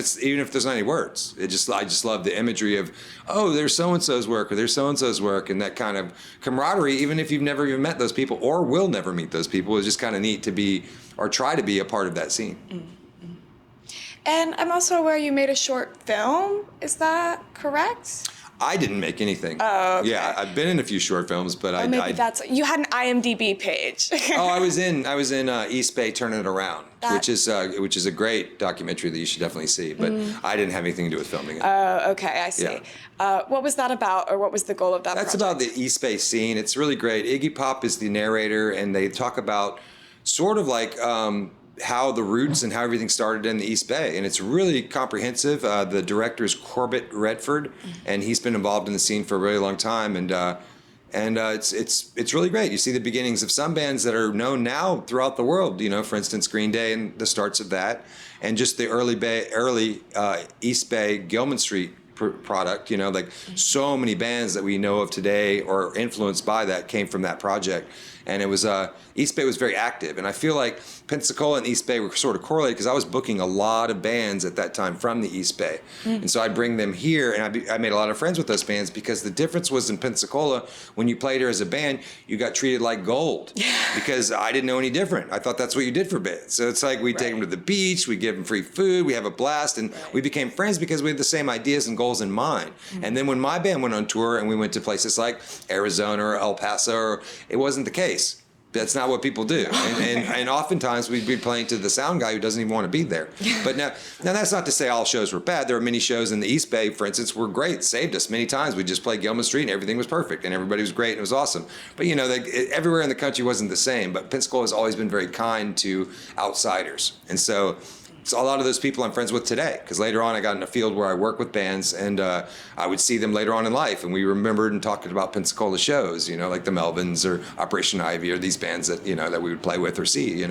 there's not any words, I just love the imagery of, oh, there's so-and-so's work or there's so-and-so's work, and that kind of camaraderie, even if you've never even met those people or will never meet those people, is just kind of neat to be, or try to be a part of that scene. Mm-hmm. And I'm also aware you made a short film. Is that correct? I didn't make anything. Oh, okay. Yeah, I've been in a few short films, but you had an IMDb page. Oh, I was in East Bay Turning It Around, which is a great documentary that you should definitely see. But I didn't have anything to do with filming it. Oh, okay, I see. Yeah. What was that about, or what was the goal of that That's project? about the East Bay scene. It's really great. Iggy Pop is the narrator, and they talk about sort of like how the roots and how everything started in the East Bay, and it's really comprehensive. The director is Corbett Redford, and he's been involved in the scene for a really long time, and it's really great. You see the beginnings of some bands that are known now throughout the world. For instance, Green Day and the starts of that, and just the early East Bay Gilman Street product. So many bands that we know of today or influenced by that came from that project. And it was East Bay was very active, and I feel like Pensacola and East Bay were sort of correlated, because I was booking a lot of bands at that time from the East Bay, and so I'd bring them here, and I made a lot of friends with those bands, because the difference was in Pensacola, when you played here as a band, you got treated like gold, because I didn't know any different. I thought that's what you did for bands. So it's like we'd take them to the beach, we'd give them free food, we have a blast, and we became friends because we had the same ideas and goals in mind. And then when my band went on tour and we went to places like Arizona or El Paso, it wasn't the case. That's not what people do, and oftentimes we'd be playing to the sound guy who doesn't even want to be there. But now that's not to say all shows were bad. There were many shows in the East Bay, for instance, were great, saved us many times. We just played Gilman Street and everything was perfect, and everybody was great and it was awesome. But everywhere in the country wasn't the same. But Pensacola has always been very kind to outsiders, and so a lot of those people I'm friends with today, because later on I got in a field where I work with bands, and I would see them later on in life, and we remembered and talked about Pensacola shows, like the Melvins or Operation Ivy, or these bands that that we would play with or see.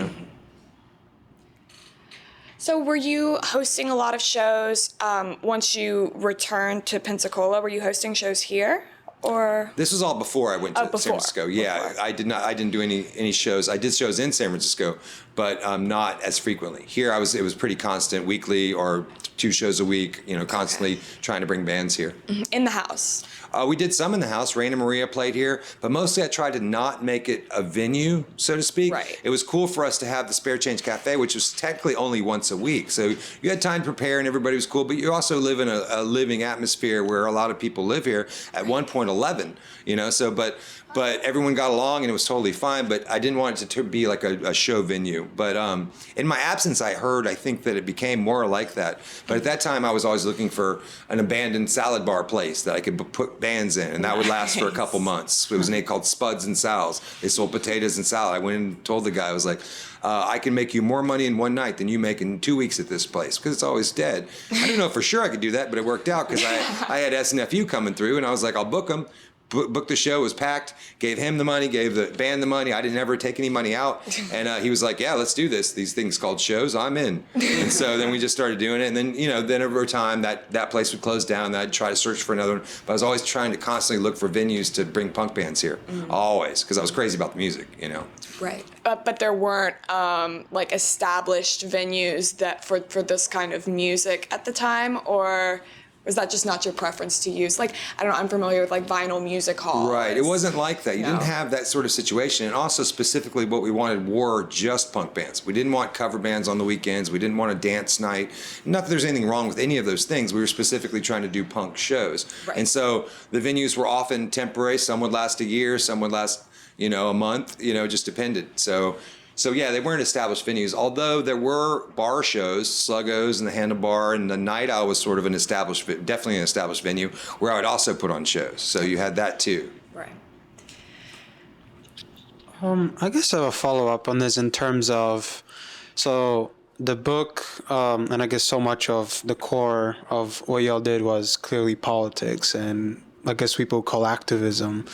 So were you hosting a lot of shows once you returned to Pensacola? Were you hosting shows here? Or this was all before I went to San Francisco. Yeah, Before. I didn't do any shows. I did shows in San Francisco, but not as frequently. Here it was pretty constant, weekly or 2 shows a week, constantly trying to bring bands here. in the house? We did some in the house. Rain and Maria played here, but mostly I tried to not make it a venue, so to speak. Right. It was cool for us to have the Spare Change Cafe, which was technically only once a week. So you had time to prepare and everybody was cool, but you also live in a living atmosphere where a lot of people live here. At one point, 11, so, but everyone got along and it was totally fine, but I didn't want it to be like a show venue. But in my absence, I think that it became more like that. But at that time, I was always looking for an abandoned salad bar place that I could put bands in, and that would last for a couple months. It was called Spuds and Sal's. They sold potatoes and salad. I went and told the guy, I was like, I can make you more money in one night than you make in 2 weeks at this place, because it's always dead. I didn't know for sure I could do that, but it worked out, because I had SNFU coming through, and I was like, I'll book them. Booked the show, was packed, gave him the money, gave the band the money. I didn't ever take any money out. And he was like, yeah, let's do this. These things called shows, I'm in. And so then we just started doing it. And then, then over time that place would close down. Then I'd try to search for another one. But I was always trying to constantly look for venues to bring punk bands here. Always. Because I was crazy about the music, Right. But there weren't established venues that for this kind of music at the time, or Or is that just not your preference to use? Like, I don't know, I'm familiar with like vinyl music halls. Right. It wasn't like that. You No. didn't have that sort of situation. And also specifically what we wanted were just punk bands. We didn't want cover bands on the weekends. We didn't want a dance night. Not that there's anything wrong with any of those things. We were specifically trying to do punk shows. Right. And so the venues were often temporary. Some would last a year. Some would last, a month. Just depended. So yeah, they weren't established venues, although there were bar shows, Sluggo's and the Handlebar, and the Night Owl was sort of definitely an established venue where I would also put on shows. So you had that too. Right. I guess I have a follow-up on this in terms of, so the book, and I guess so much of the core of what y'all did was clearly politics, and I guess people call activism.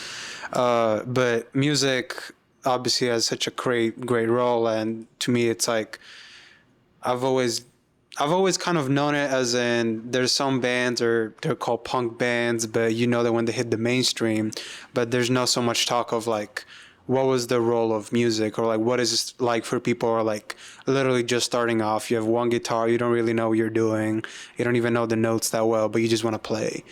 But music obviously has such a great role, and to me it's like I've always kind of known it as in there's some bands or they're called punk bands, but that when they hit the mainstream, but there's not so much talk of like what was the role of music, or like what is this like for people who are like literally just starting off. You have one guitar, you don't really know what you're doing, you don't even know the notes that well, but you just want to play.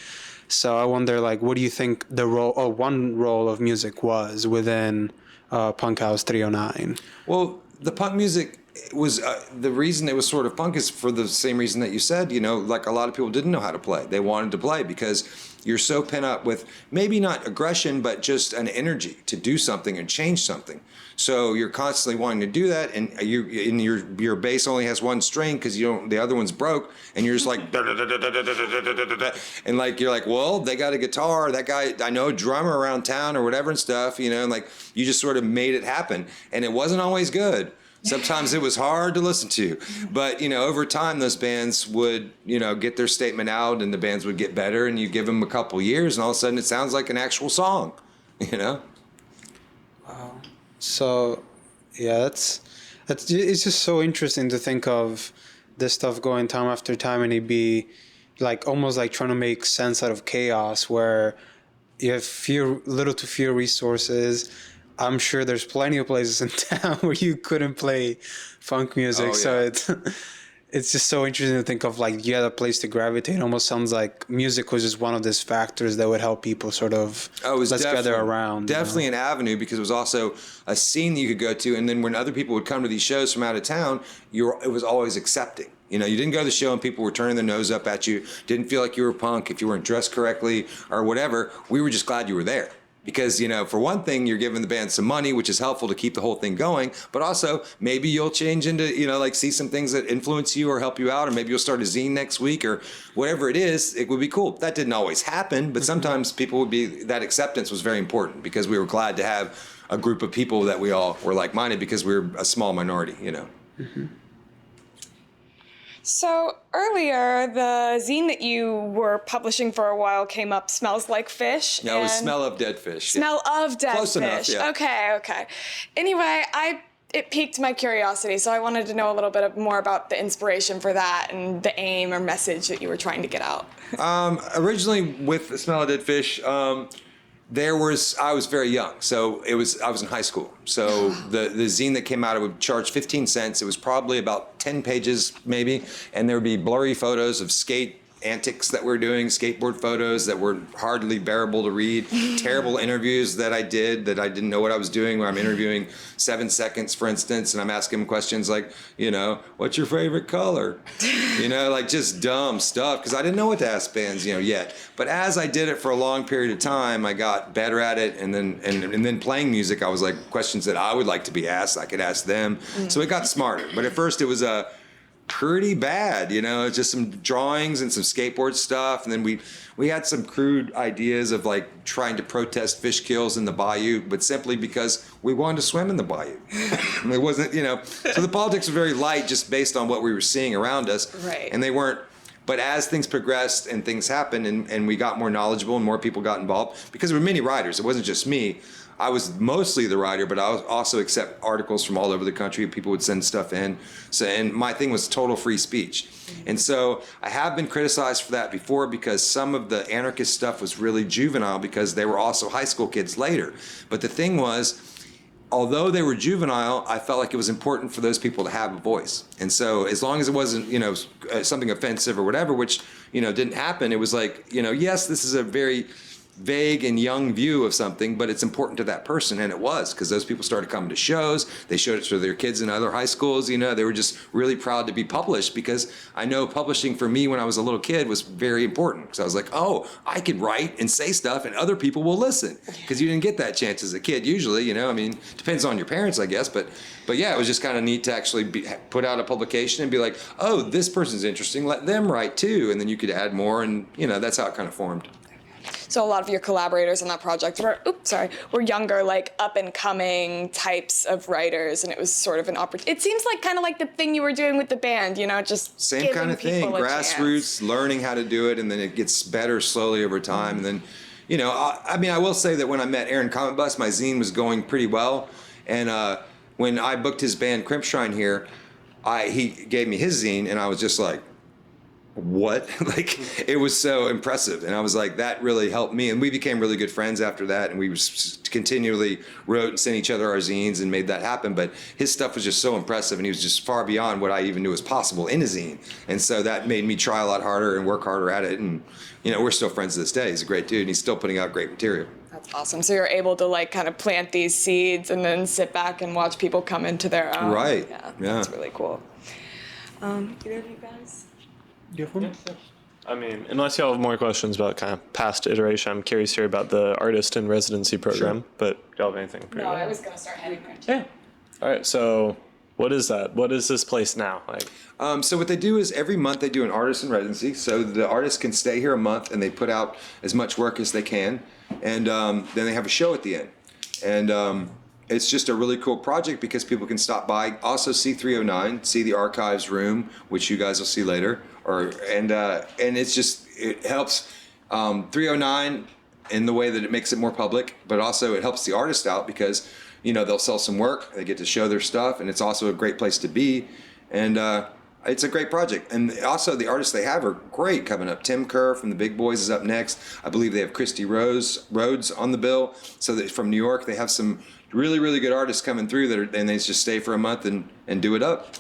So I wonder, like, what do you think the role, or one role of music was within Punk House 309? Well, the punk music was the reason it was sort of punk is for the same reason that you said. Like a lot of people didn't know how to play. They wanted to play because you're so pent up with maybe not aggression, but just an energy to do something and change something. So you're constantly wanting to do that, and your bass only has one string because the other one's broke, and you're just like and like you're like, well, they got a guitar, that guy I know, a drummer around town or whatever and stuff, and like you just sort of made it happen, and it wasn't always good. Sometimes it was hard to listen to, but over time those bands would get their statement out, and the bands would get better, and you give them a couple years, and all of a sudden it sounds like an actual song. Wow. So, yeah, it's just so interesting to think of this stuff going time after time, and it be like almost like trying to make sense out of chaos where you have little to few resources. I'm sure there's plenty of places in town where you couldn't play funk music. Oh, So yeah. it's just so interesting to think of like you had a place to gravitate. It almost sounds like music was just one of those factors that would help people sort of let's gather around. Definitely an avenue, because it was also a scene that you could go to, and then when other people would come to these shows from out of town, it was always accepting. You didn't go to the show and people were turning their nose up at you, didn't feel like you were punk if you weren't dressed correctly or whatever. We were just glad you were there. Because, for one thing, you're giving the band some money, which is helpful to keep the whole thing going. But also, maybe you'll change into, like see some things that influence you or help you out. Or maybe you'll start a zine next week or whatever it is. It would be cool. That didn't always happen. But sometimes that acceptance was very important, because we were glad to have a group of people that we all were like-minded, because we were a small minority, Mm-hmm. So earlier, the zine that you were publishing for a while came up, Smells Like Fish. No, it was Smell of Dead Fish. Smell of Dead Close Fish. enough, yeah. Okay. Anyway, it piqued my curiosity, so I wanted to know a little bit more about the inspiration for that and the aim or message that you were trying to get out. Originally, with the Smell of Dead Fish, I was very young, so I was in high school. So the zine that came out, it would charge 15 cents. It was probably about 10 pages maybe, and there would be blurry photos of skate antics that we're doing, skateboard photos that were hardly bearable to read, terrible interviews that I did that I didn't know what I was doing, where I'm interviewing 7 Seconds, for instance, and I'm asking them questions like, what's your favorite color? Like just dumb stuff, because I didn't know what to ask bands, yet. But as I did it for a long period of time, I got better at it, and then playing music, I was like, questions that I would like to be asked, I could ask them. So it got smarter. But at first it was pretty bad, just some drawings and some skateboard stuff, and then we had some crude ideas of like trying to protest fish kills in the bayou, but simply because we wanted to swim in the bayou. It wasn't, so the politics were very light, just based on what we were seeing around us. Right. And they weren't. But as things progressed and things happened, and we got more knowledgeable and more people got involved, because there were many writers, it wasn't just me. I was mostly the writer, but I was also accept articles from all over the country. People would send stuff in. And my thing was total free speech. And so I have been criticized for that before, because some of the anarchist stuff was really juvenile, because they were also high school kids later. But the thing was, although they were juvenile, I felt like it was important for those people to have a voice. And so as long as it wasn't, something offensive or whatever, which, didn't happen. It was like, yes, this is a very vague and young view of something, but it's important to that person, and it was, because those people started coming to shows. They showed it to their kids in other high schools. They were just really proud to be published, because I know publishing for me when I was a little kid was very important, because I was like, oh, I can write and say stuff and other people will listen, because you didn't get that chance as a kid usually. Depends on your parents, I guess, but yeah, it was just kind of neat to actually put out a publication and be like, oh, this person's interesting, let them write too, and then you could add more, and that's how it kind of formed. So a lot of your collaborators on that project were younger, like up and coming types of writers, and it was sort of an opportunity. It seems like kind of like the thing you were doing with the band, just same kind of thing, grassroots, learning how to do it, and then it gets better slowly over time. And then, I will say that when I met Aaron Comet Bus, my zine was going pretty well, and when I booked his band Crimpshrine here, he gave me his zine, and I was just like, what? It was so impressive, and I was like, that really helped me, and we became really good friends after that, and we continually wrote and sent each other our zines and made that happen. But his stuff was just so impressive, and he was just far beyond what I even knew was possible in a zine, and so that made me try a lot harder and work harder at it. And we're still friends to this day. He's a great dude, and he's still putting out great material. That's awesome. So you're able to kind of plant these seeds and then sit back and watch people come into their own. Right. Yeah. That's really cool. Either of you guys? Unless y'all have more questions about kind of past iteration, I'm curious to hear about the artist in residency program. Sure. But y'all have anything? No, I was gonna start heading there. Yeah. All right. So, what is that? What is this place now like? So what they do is every month they do an artist in residency. So the artists can stay here a month, and they put out as much work as they can, and then they have a show at the end. And it's just a really cool project because people can stop by, also see 309, see the archives room, which you guys will see later. And it helps 309 in the way that it makes it more public, but also it helps the artist out because they'll sell some work, they get to show their stuff, and it's also a great place to be, and it's a great project. And also the artists they have are great coming up. Tim Kerr from the Big Boys is up next. I believe they have Christy Rhodes on the bill. So that from New York, they have some really, really good artists coming through and they just stay for a month and do it up.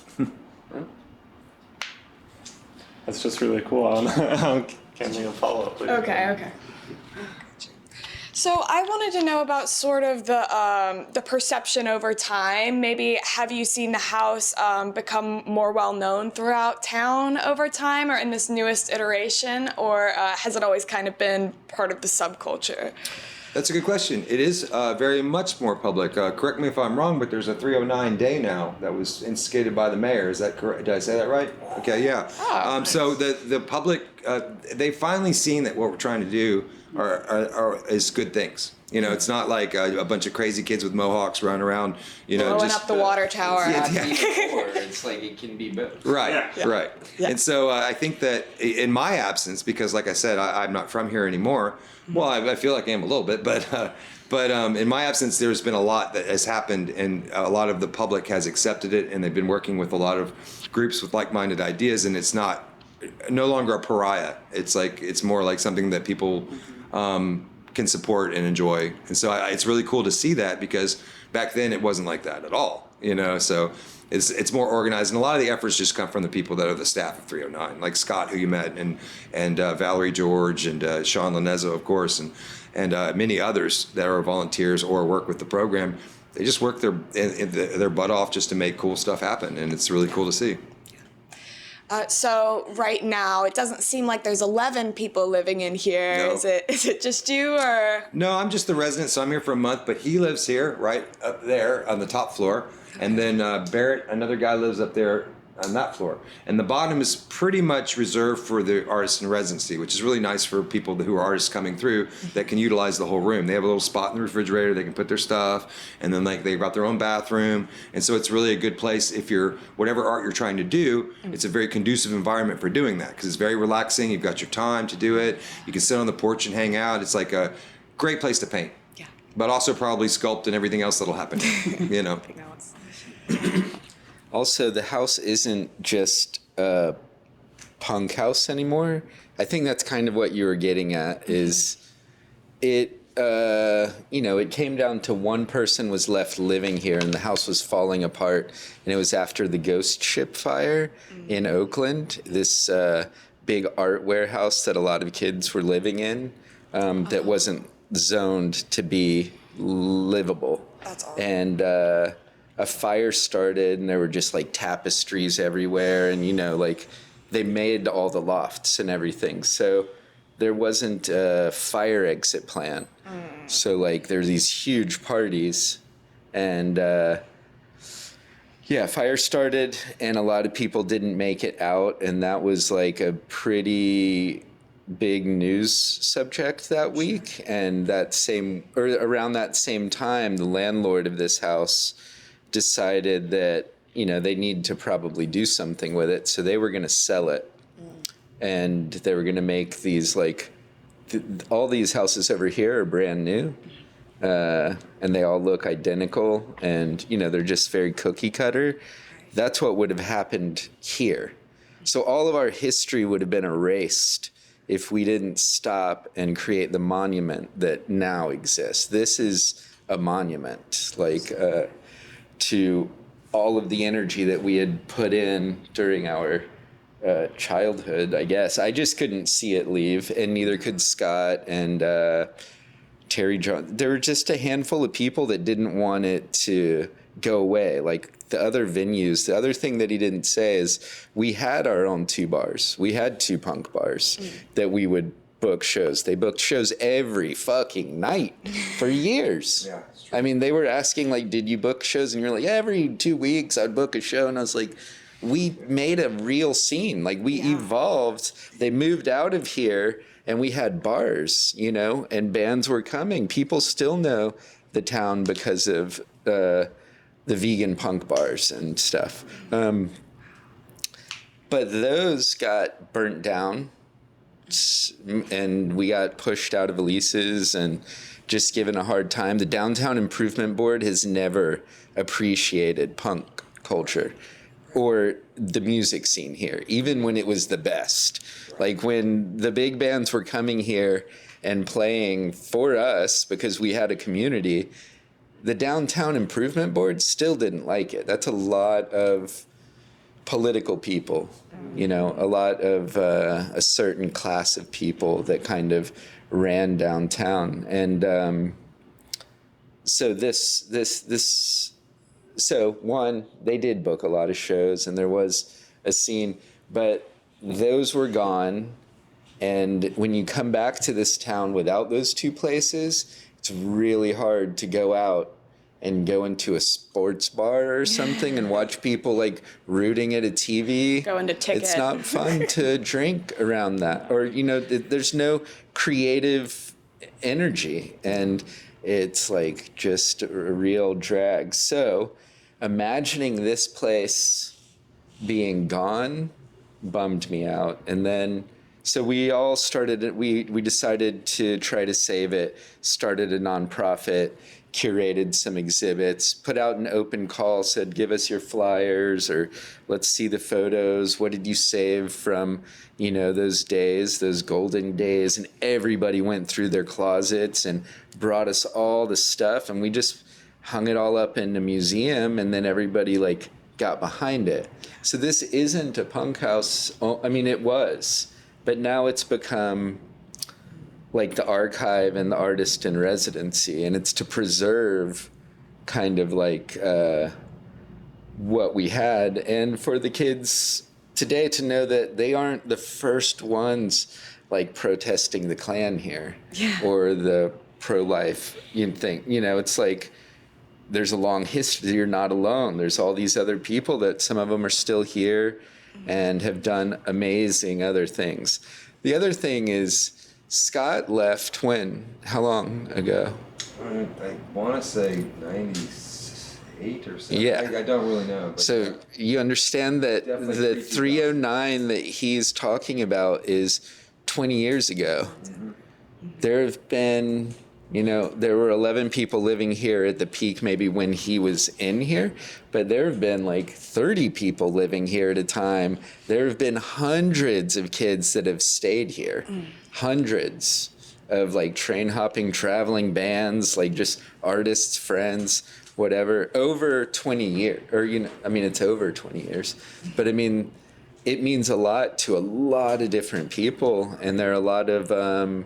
That's just really cool. I can't think of follow-up. Okay. So I wanted to know about sort of the perception over time. Maybe have you seen the house become more well-known throughout town over time or in this newest iteration, or has it always kind of been part of the subculture? That's a good question. It is very much more public. Correct me if I'm wrong, but there's a 309 day now that was instigated by the mayor. Is that correct? Did I say that right? Okay, yeah. Nice. So the public, they've finally seen that what we're trying to do is good things. It's not like a bunch of crazy kids with mohawks running around, blowing up the water tower. It's like it can be both. Right, Yeah. right. Yeah. And so I think that in my absence, because like I said, I'm not from here anymore. Well, I feel like I am a little bit, but in my absence, there's been a lot that has happened, and a lot of the public has accepted it, and they've been working with a lot of groups with like-minded ideas, and it's no longer a pariah. It's more like something that people can support and enjoy, and so it's really cool to see that, because back then it wasn't like that at all. So it's more organized, and a lot of the efforts just come from the people that are the staff of 309, like Scott, who you met, and Valerie George, and Sean Lanezzo, of course, and many others that are volunteers or work with the program. They just work their butt off just to make cool stuff happen, and it's really cool to see. So right now, it doesn't seem like there's 11 people living in here. No. Is it just you, or? No, I'm just the resident, so I'm here for a month, but he lives here, right up there on the top floor. And then Barrett, another guy, lives up there on that floor. And the bottom is pretty much reserved for the artists in residency, which is really nice for people who are artists coming through that can utilize the whole room. They have a little spot in the refrigerator, they can put their stuff, and then they've got their own bathroom. And so it's really a good place if whatever art you're trying to do, it's a very conducive environment for doing that, because it's very relaxing. You've got your time to do it. You can sit on the porch and hang out. It's like a great place to paint. Yeah. But also probably sculpt and everything else that'll happen. Also, the house isn't just a punk house anymore. I think that's kind of what you were getting at, is it came down to one person was left living here and the house was falling apart. And it was after the ghost ship fire in Oakland. This big art warehouse that a lot of kids were living in that wasn't zoned to be livable. That's awesome. And a fire started, and there were just like tapestries everywhere, and like they made all the lofts and everything. So there wasn't a fire exit plan. So like there's these huge parties, and fire started, and a lot of people didn't make it out, and that was like a pretty big news subject that week. And around that same time, the landlord of this house decided that they need to probably do something with it, so they were going to sell it. And they were going to make these all these houses over here are brand new, and they all look identical, and they're just very cookie cutter. That's what would have happened here. So all of our history would have been erased if we didn't stop and create the monument that now exists. This is a monument, to all of the energy that we had put in during our childhood, I guess. I just couldn't see it leave, and neither could Scott and Terry John. There were just a handful of people that didn't want it to go away. Like the other venues, the other thing that he didn't say is we had our own 2 bars. We had 2 punk bars that we would book shows. They booked shows every fucking night for years. Yeah, that's true. I mean, they were asking, did you book shows? And you're like, every 2 weeks I'd book a show. And I was like, we made a real scene. We evolved. They moved out of here, and we had bars, and bands were coming. People still know the town because of the vegan punk bars and stuff. But those got burnt down, and we got pushed out of leases and just given a hard time. The Downtown Improvement Board has never appreciated punk culture or the music scene here, even when it was the best. When the big bands were coming here and playing for us because we had a community, the Downtown Improvement Board still didn't like it. That's a lot of political people, a lot of a certain class of people that kind of ran downtown. And so So one, they did book a lot of shows, and there was a scene, but those were gone. And when you come back to this town without those 2 places, it's really hard to go out and go into a sports bar or something and watch people rooting at a TV. Go into Ticket. It's not fun to drink around that. Or, there's no creative energy, and it's just a real drag. So imagining this place being gone bummed me out. And then, so we all started, we decided to try to save it, started a nonprofit, curated some exhibits, put out an open call, said, give us your flyers, or let's see the photos. What did you save from, those days, those golden days? And everybody went through their closets and brought us all the stuff, and we just hung it all up in a museum, and then everybody got behind it. So this isn't a punk house. I mean, it was, but now it's become the archive and the artist in residency, and it's to preserve kind of what we had, and for the kids today to know that they aren't the first ones protesting the Klan here, or the pro-life thing. It's there's a long history. You're not alone. There's all these other people that some of them are still here and have done amazing other things. The other thing is, Scott left when? How long ago? I want to say 98 or something. Yeah. I don't really know. But so you understand that the 309 that he's talking about is 20 years ago. Mm-hmm. There have been, there were 11 people living here at the peak, maybe when he was in here, but there have been 30 people living here at a time. There have been hundreds of kids that have stayed here, hundreds of train hopping, traveling bands, just artists, friends, whatever, over 20 years, or, it's over 20 years. But it means a lot to a lot of different people, and there are a lot of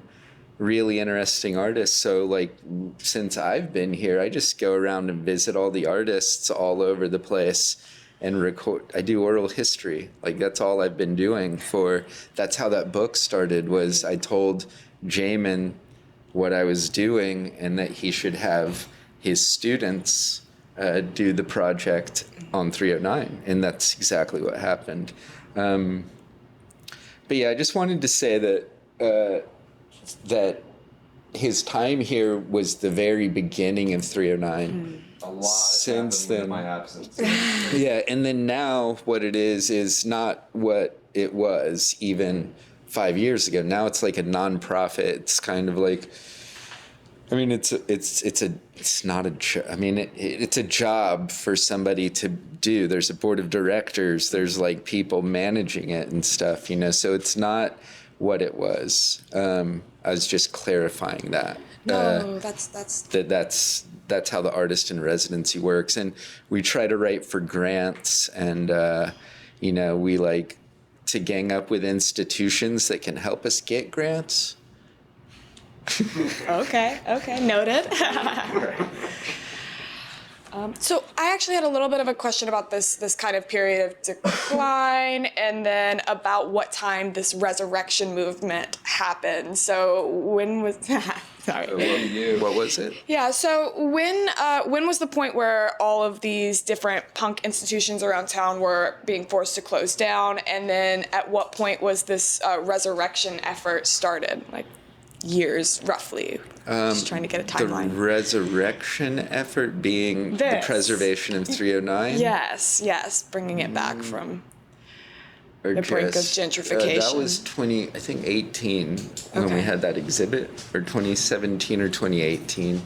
really interesting artists. So like since I've been here, I just go around and visit all the artists all over the place and record. I do oral history. Like that's all I've been doing that's how that book started, was I told Jamin what I was doing and that he should have his students do the project on 309, and that's exactly what happened. But yeah, I just wanted to say that that his time here was the very beginning of 309. A lot Since then, in my absence. Yeah, and then now what it is not what it was even 5 years ago. Now it's like a nonprofit. It's kind of like, I mean, it's not a job. I mean, it's a job for somebody to do. There's a board of directors. There's like people managing it and stuff, you know. So it's not what it was. I was just clarifying that. No, that's how the artist in residency works. And we try to write for grants, and you know, we like to gang up with institutions that can help us get grants. Okay, noted. So I actually had a little bit of a question about this kind of period of decline, and then about what time this resurrection movement happened. So when was sorry. What was it? Yeah. So when was the point where all of these different punk institutions around town were being forced to close down, and then at what point was this resurrection effort started? Like years, roughly. Just trying to get a timeline. The resurrection effort being the preservation of 309? Yes, bringing it back from the brink of gentrification. That was 18 when we had that exhibit, or 2017 or 2018.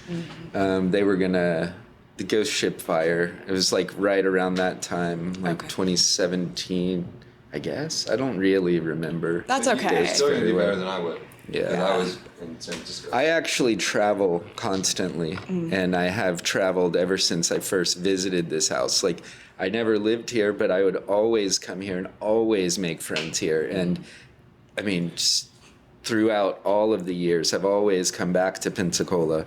Mm-hmm. They were the Ghost Ship Fire, it was like right around that time, like 2017, I guess. I don't really remember. That's okay. It's still going to be better than I would. Yeah. I was in San Francisco. I actually travel constantly, and I have traveled ever since I first visited this house. Like, I never lived here, but I would always come here and always make friends here. And I mean, just throughout all of the years, I've always come back to Pensacola. Yeah.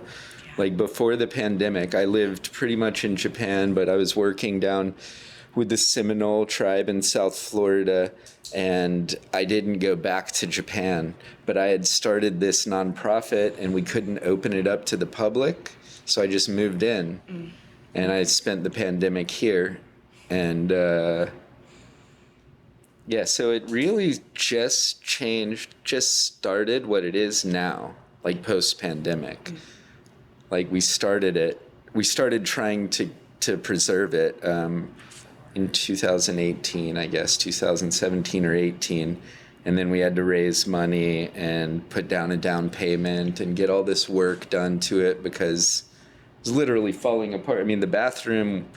Like before the pandemic, I lived pretty much in Japan, but I was working down with the Seminole tribe in South Florida, and I didn't go back to Japan, but I had started this nonprofit and we couldn't open it up to the public, so I just moved in, and I spent the pandemic here, and so it really just started what it is now, like post-pandemic. Like we started trying to preserve it in 2018, I guess, 2017 or 18. And then we had to raise money and put down a down payment and get all this work done to it because it was literally falling apart. I mean, the bathroom,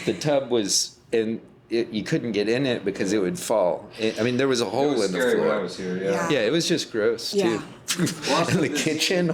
the tub was you couldn't get in it because it would fall. There was a hole in the floor. When I was here, Yeah, it was just gross too. In the kitchen,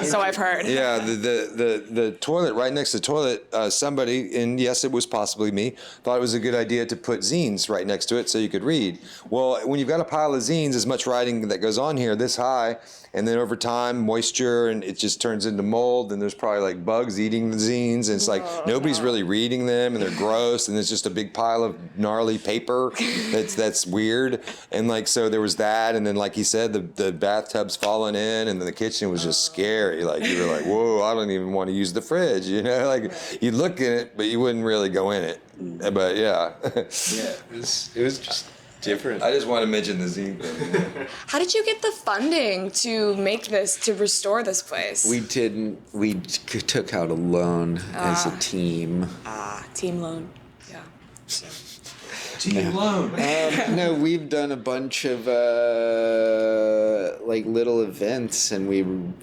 So I've heard. Yeah, the toilet right next to the toilet. Somebody, and yes, it was possibly me, thought it was a good idea to put zines right next to it so you could read. Well, when you've got a pile of zines, as much writing that goes on here, this high, and then over time, moisture, and it just turns into mold, and there's probably like bugs eating the zines, and it's like nobody's really reading them, and they're gross, and it's just a big pile of gnarly paper that's weird, and like so there was that, and then like he said, the bathtub's falling in, and then the kitchen was just scary. Like you were like, whoa, I don't even want to use the fridge, you know? Like you'd look in it, but you wouldn't really go in it. But yeah. it was just different. I just want to mention the zine thing. How did you get the funding to make this, to restore this place? We didn't. We took out a loan as a team. Team loan. Yeah. So. Team loan. No, we've done a bunch of like little events, and we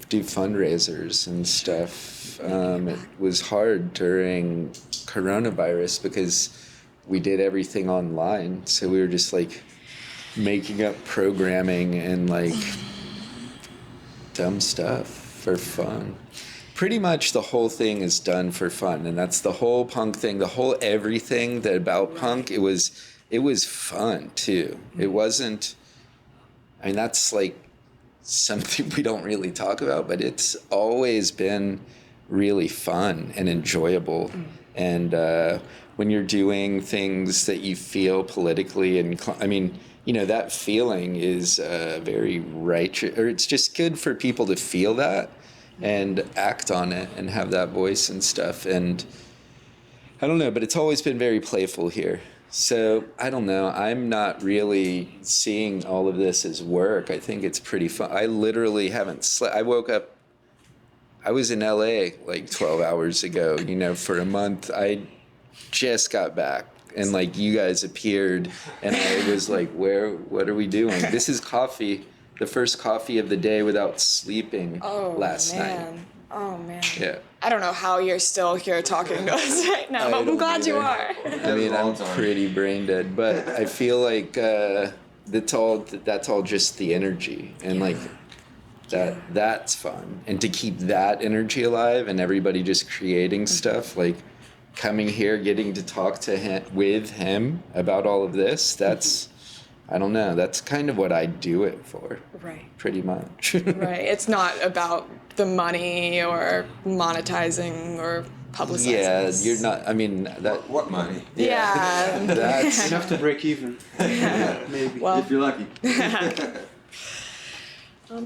do fundraisers and stuff. It was hard during coronavirus because we did everything online, so we were just like making up programming and like dumb stuff for fun. Pretty much the whole thing is done for fun, and that's the whole punk thing, the whole everything that about punk. It was it was fun too. It wasn't, I mean, that's like something we don't really talk about, but it's always been really fun and enjoyable. And when you're doing things that you feel politically, and I mean, you know, that feeling is very righteous, or it's just good for people to feel that and act on it and have that voice and stuff. And I don't know, but it's always been very playful here. So I don't know. I'm not really seeing all of this as work. I think it's pretty fun. I literally haven't slept. I woke up. I was in LA like 12 hours ago, you know, for a month. I just got back, and like you guys appeared, and I was like, what are we doing? This is coffee, the first coffee of the day without sleeping last night. Oh man. Yeah. I don't know how you're still here talking to us right now, but I'm glad you are. I mean, I'm pretty brain dead, but I feel like that's all just the energy, and like that's fun. And to keep that energy alive and everybody just creating stuff, like coming here, getting to talk to him with him about all of this, that's, I don't know, that's kind of what I do it for. Right. Pretty much. Right. It's not about the money or monetizing or publicizing. Yeah, this. you're not, I mean, that. What money? Yeah. That's Enough to break even. Maybe. Well, If you're lucky.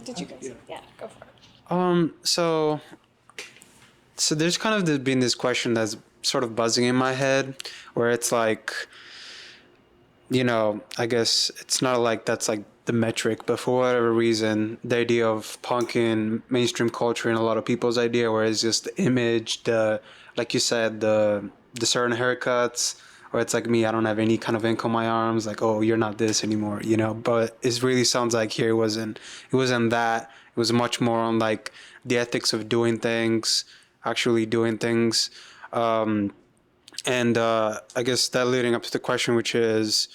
did you guys? Yeah, go for it. So there's kind of been this question that's sort of buzzing in my head, where it's like, you know, I guess it's not like that's like the metric, but for whatever reason, the idea of punk in mainstream culture and a lot of people's idea, where it's just the image, like you said, the certain haircuts, or it's like me, I don't have any kind of ink on my arms, like, oh, you're not this anymore, you know. But it really sounds like here it wasn't that. It was much more on like the ethics of doing things, actually doing things. And I guess that leading up to the question, which is,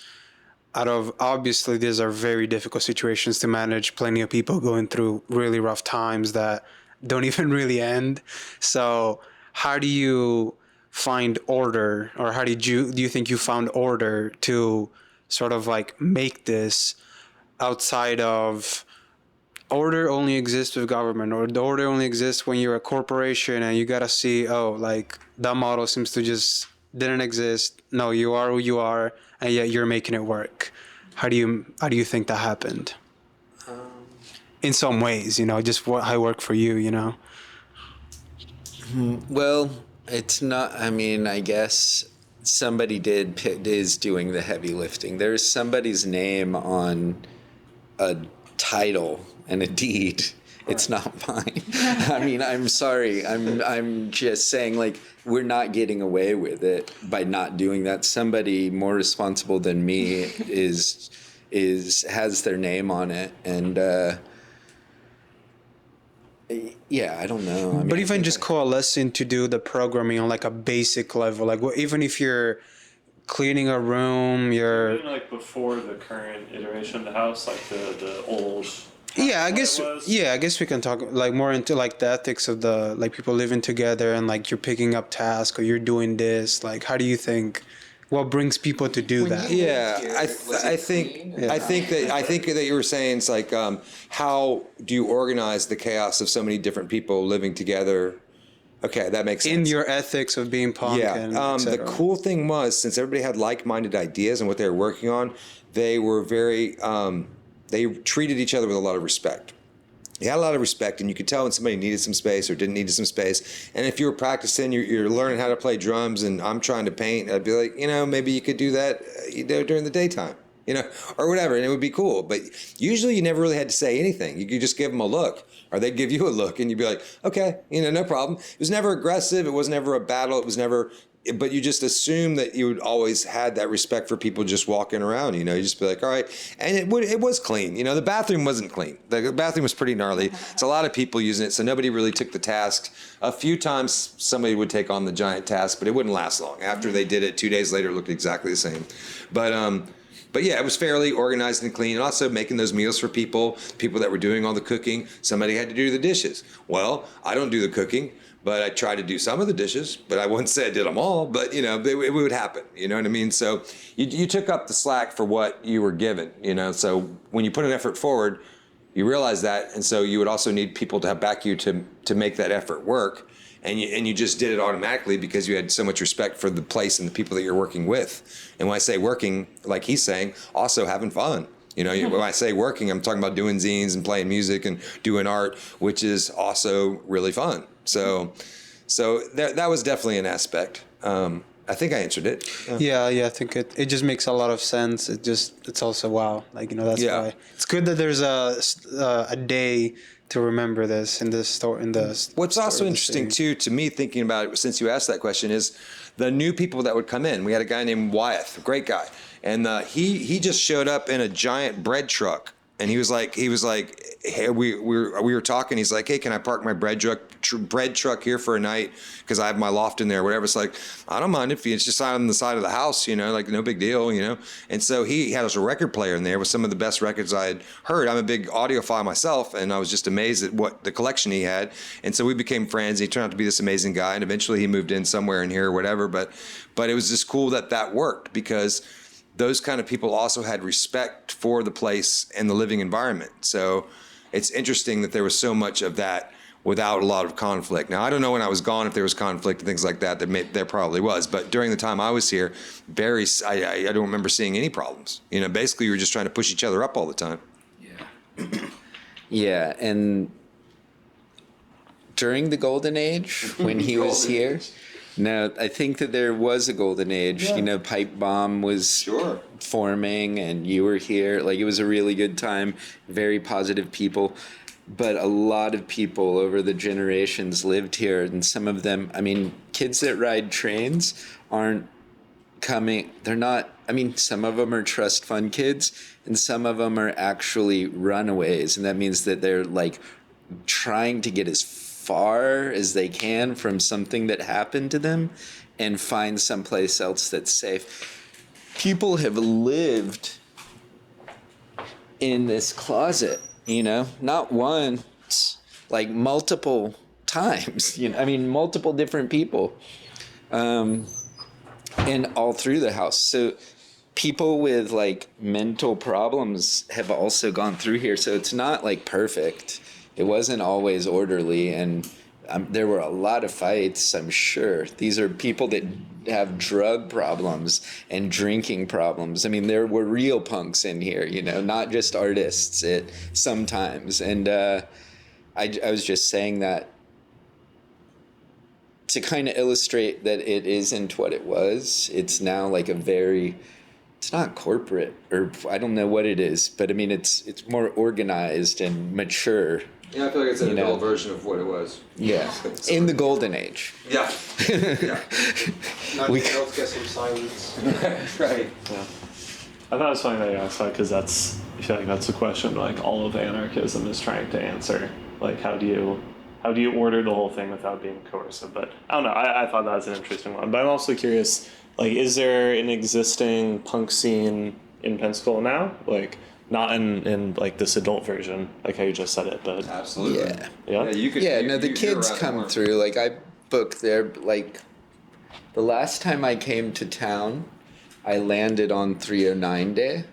out of, obviously these are very difficult situations to manage, plenty of people going through really rough times that don't even really end. So how do you find order, or how do you think you found order to sort of like make this outside of order only exists with government, or the order only exists when you're a corporation and you gotta see, oh, like that model seems to just didn't exist. No, you are who you are, and yet you're making it work. How do you think that happened? In some ways, you know, just how it worked for you, you know. Well, it's not, I mean, I guess somebody is doing the heavy lifting. There's somebody's name on a title and a deed. It's not mine. I mean, I'm sorry. I'm just saying, like, we're not getting away with it by not doing that. Somebody more responsible than me has their name on it, and yeah, I don't know. I mean, But even just coalescing to do the programming on like a basic level, like even if you're cleaning a room, you're Even like before the current iteration of the house, like the old. yeah, I guess we can talk like more into like the ethics of the like people living together, and like you're picking up tasks or you're doing this. Like, how do you think? What brings people to do that? Yeah, I think that you were saying it's like how do you organize the chaos of so many different people living together? Okay, that makes sense. In your ethics of being punk, Yeah, and the etc. cool thing was, since everybody had like-minded ideas and what they were working on, they were very they treated each other with a lot of respect. They had a lot of respect, and you could tell when somebody needed some space or didn't need some space. And if you were practicing, you're learning how to play drums, and I'm trying to paint, I'd be like, maybe you could do that during the daytime, or whatever, and it would be cool. But usually you never really had to say anything. You could just give them a look, or they'd give you a look, and you'd be like, okay, no problem. It was never aggressive. It was never a battle. It was never... But you just assume that you would always had that respect for people just walking around, you just be like, all right. And it was clean. The bathroom wasn't clean. The bathroom was pretty gnarly. It's a lot of people using it, so nobody really took the task. A few times somebody would take on the giant task, but it wouldn't last long. After they did it, 2 days later, it looked exactly the same. But yeah, it was fairly organized and clean, and also making those meals for people that were doing all the cooking. Somebody had to do the dishes. Well, I don't do the cooking, But I tried to do some of the dishes, but I wouldn't say I did them all. But it would happen. You know what I mean? So you took up the slack for what you were given. So when you put an effort forward, you realize that, and so you would also need people to back you to make that effort work. And you just did it automatically because you had so much respect for the place and the people that you're working with. And when I say working, like he's saying, also having fun. When I say working, I'm talking about doing zines and playing music and doing art, which is also really fun. So that was definitely an aspect. I think I answered it. Yeah, I think it just makes a lot of sense. It's also wow. That's why it's good that there's a day to remember this in the story. What's also interesting too, to me, thinking about it, since you asked that question, is the new people that would come in. We had a guy named Wyeth, a great guy, and he just showed up in a giant bread truck, and he was like, hey, we were talking. He's like, hey, can I park my bread truck here for a night because I have my loft in there, whatever. It's like, I don't mind if it's just on the side of the house, no big deal, And so he had a record player in there with some of the best records I had heard. I'm a big audiophile myself, and I was just amazed at what the collection he had. And so we became friends. He turned out to be this amazing guy, and eventually he moved in somewhere in here or whatever. But it was just cool that worked because those kind of people also had respect for the place and the living environment. So it's interesting that there was so much of that without a lot of conflict. Now, I don't know when I was gone if there was conflict and things like that. There probably was. But during the time I was here, I don't remember seeing any problems. Basically, we were just trying to push each other up all the time. Yeah. Yeah, and during the golden age, when he was here, no, I think that there was a golden age. Yeah. Pipe Bomb was forming, and you were here. It was a really good time. Very positive people. But a lot of people over the generations lived here, and some of them, kids that ride trains aren't coming. They're not, some of them are trust fund kids, and some of them are actually runaways. And that means that they're trying to get as far as they can from something that happened to them and find someplace else that's safe. People have lived in this closet, not once, multiple times, multiple different people, and all through the house. So people with mental problems have also gone through here. So it's not perfect. It wasn't always orderly, and there were a lot of fights, I'm sure. These are people that have drug problems and drinking problems. There were real punks in here, not just artists sometimes. And I was just saying that to kind of illustrate that it isn't what it was. It's now it's not corporate, or I don't know what it is, but it's more organized and mature. Yeah, I feel like it's an adult version of what it was. Yeah, in the golden age. Yeah. Now let's get some silence. Right. Yeah. I thought it was funny that you asked that because I feel like that's a question all of anarchism is trying to answer. How do you order the whole thing without being coercive? But I don't know. I thought that was an interesting one. But I'm also curious, is there an existing punk scene in Pensacola now? Not in this adult version, how you just said it, but absolutely. Yeah. You could. The kids come through. I booked there. The last time I came to town, I landed on 309 day,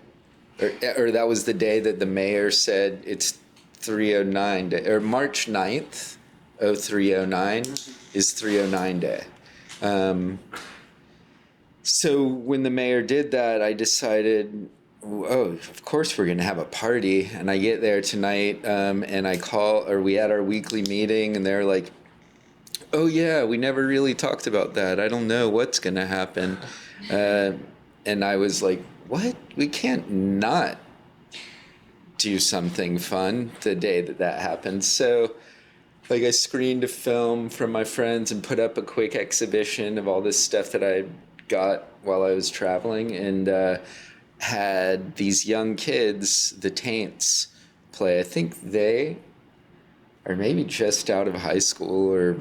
or that was the day that the mayor said it's 309 day, or March 9th, 0309 is 309 day. So when the mayor did that, I decided, oh, of course we're going to have a party. And I get there tonight, and we had our weekly meeting, and they're like, oh yeah, we never really talked about that. I don't know what's going to happen. And I was like, what? We can't not do something fun the day that happened. So I screened a film from my friends and put up a quick exhibition of all this stuff that I got while I was traveling, and had these young kids, the Taints, play. I think they are maybe just out of high school or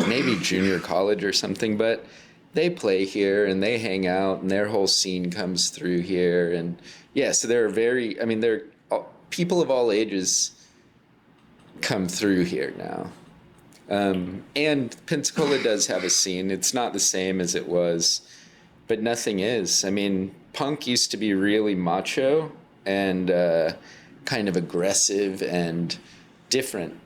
maybe junior college or something, but they play here and they hang out, and their whole scene comes through here. And yeah, so they're people of all ages come through here now. And Pensacola does have a scene. It's not the same as it was, but nothing is. I mean, punk used to be really macho and kind of aggressive and different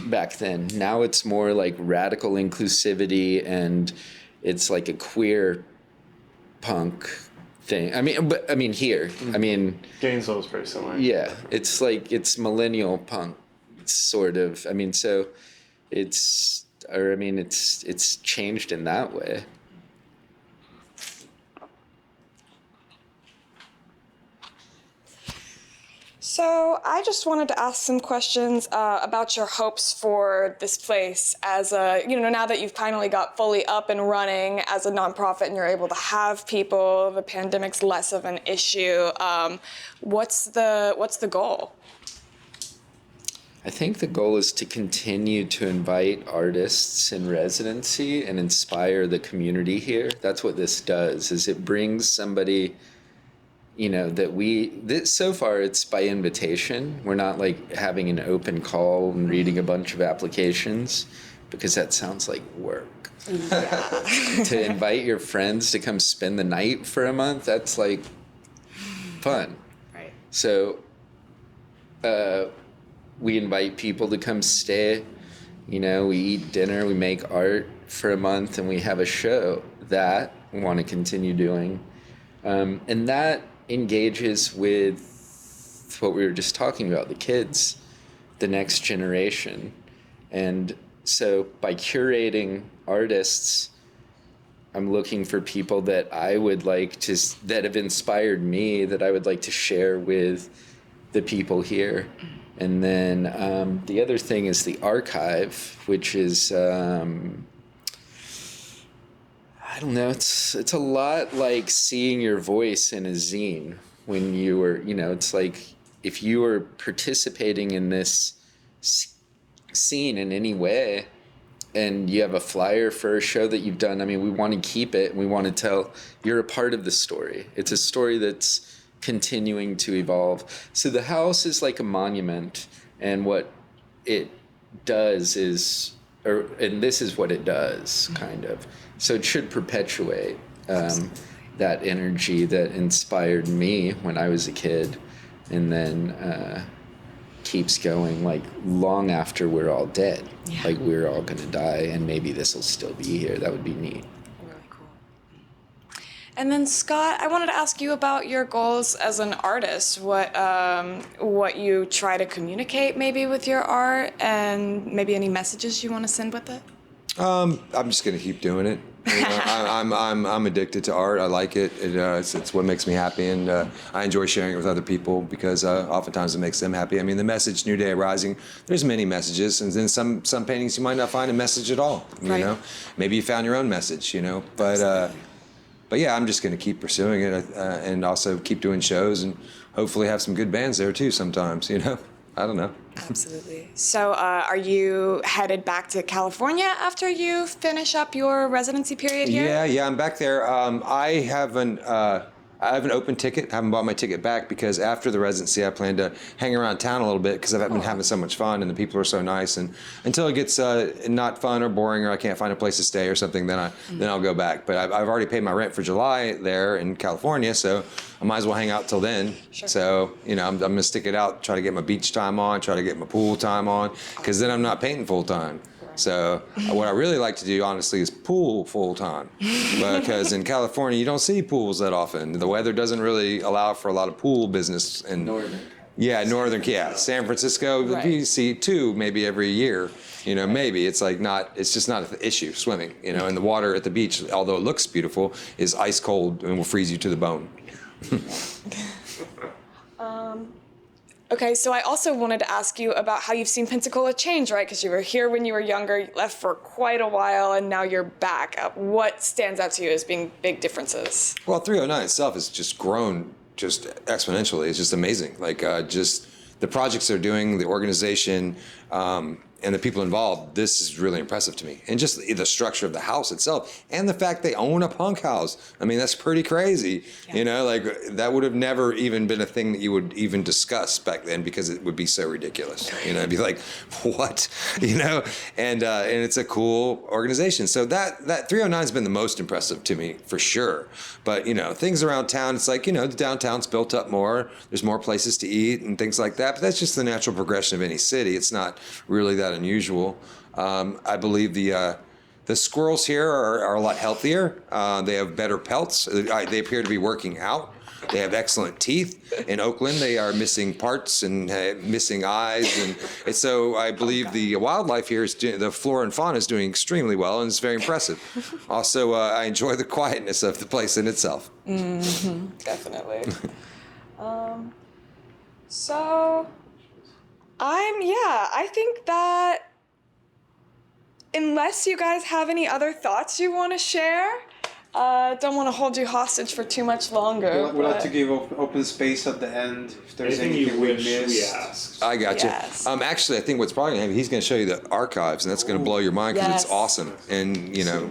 back then. Now it's more like radical inclusivity, and it's like a queer punk thing. I mean here. I mean, Gainesville is very similar. yeah, it's like it's millennial punk, sort of. I mean, so it's changed in that way. So I just wanted to ask some questions about your hopes for this place as a, now that you've finally got fully up and running as a nonprofit and you're able to have people, the pandemic's less of an issue. What's the goal? I think the goal is to continue to invite artists in residency and inspire the community here. That's what this does, is it brings somebody, so far it's by invitation. We're not like having an open call and reading a bunch of applications, because that sounds like work. Yeah. To invite your friends to come spend the night for a month, that's like fun. Right. So, we invite people to come stay, we eat dinner, we make art for a month, and we have a show that we want to continue doing. And that engages with what we were just talking about, the kids, the next generation. And so by curating artists, I'm looking for people that that have inspired me, that I would like to share with the people here. And then the other thing is the archive, which is, I don't know, it's a lot like seeing your voice in a zine when you were, it's like if you were participating in this scene in any way and you have a flyer for a show that you've done, we want to keep it and we want to tell, you're a part of the story. It's a story that's continuing to evolve. So the house is like a monument, and what it does is, and this is what it does, kind of. So it should perpetuate that energy that inspired me when I was a kid, and then keeps going like long after we're all dead. Yeah. Like we're all gonna die, and maybe this will still be here. That would be neat. And then Scott, I wanted to ask you about your goals as an artist. What you try to communicate maybe with your art, and maybe any messages you want to send with it. I'm just gonna keep doing it. I'm addicted to art. I like it. It's what makes me happy, and I enjoy sharing it with other people because oftentimes it makes them happy. The message "New Day Rising." There's many messages, and then some paintings you might not find a message at all. Right. Maybe you found your own message. But yeah, I'm just going to keep pursuing it, and also keep doing shows, and hopefully have some good bands there too sometimes, I don't know. Absolutely. So are you headed back to California after you finish up your residency period here? Yeah, I'm back there. I have an open ticket. I haven't bought my ticket back because after the residency, I plan to hang around town a little bit because I've been having so much fun and the people are so nice. And until it gets not fun or boring or I can't find a place to stay or something, then I'll go back. But I've already paid my rent for July there in California, so I might as well hang out till then. Sure. So I'm gonna stick it out, try to get my beach time on, try to get my pool time on, because then I'm not painting full time. So what I really like to do, honestly, is pool full time, because in California you don't see pools that often. The weather doesn't really allow for a lot of pool business. Northern. San Francisco, right. You see two maybe every year. Maybe it's just not an issue swimming. And the water at the beach, although it looks beautiful, is ice cold and will freeze you to the bone. Okay, so I also wanted to ask you about how you've seen Pensacola change, right? Because you were here when you were younger, you left for quite a while, and now you're back. What stands out to you as being big differences? Well, 309 itself has just grown just exponentially. It's just amazing. Just the projects they're doing, the organization, and the people involved, this is really impressive to me. And just the structure of the house itself, and the fact they own a punk house. I mean, that's pretty crazy. Yeah. You know, like that would have never even been a thing that you would even discuss back then, because it would be so ridiculous. You know, it'd be like, what? You know, and it's a cool organization. So that 309 has been the most impressive to me for sure. But you know, things around town, it's like, you know, the downtown's built up more. There's more places to eat and things like that. But that's just the natural progression of any city. It's not really that unusual. I believe the squirrels here are a lot healthier. They have better pelts. They appear to be working out. They have excellent teeth. In Oakland, they are missing parts and missing eyes, and so I believe the wildlife here the flora and fauna is doing extremely well, and it's very impressive. Also, I enjoy the quietness of the place in itself. Mm-hmm. Definitely. So, I think that unless you guys have any other thoughts you want to share, don't want to hold you hostage for too much longer. We'd like to give open space at the end if there's Anything anything you we wish we missed. asked. I got you. Yes. Actually, I think what's probably going to happen, he's going to show you the archives, and that's going to blow your mind, because Yes. it's awesome. And, you know,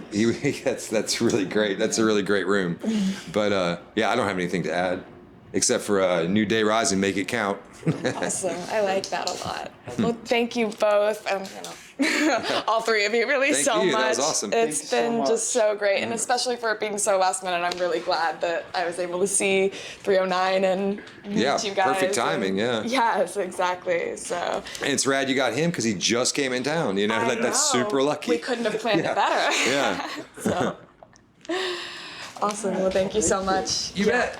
that's really great. That's a really great room. But, yeah, I don't have anything to add, except for New Day Rising, make it count. Awesome. I like that a lot. Well, thank you both. All three of you, really, Thank so you. much. That was awesome. It's Thank you so been much. just so great, and especially for it being so last minute. I'm really glad that I was able to see 309 and meet Yeah, you guys. perfect timing, yeah. Yes, exactly. So. And it's rad you got him, because he just came in town. You know, I like that's know. super lucky. We couldn't have planned Yeah. it better. Yeah. So. Awesome. Well, thank you so much. You bet.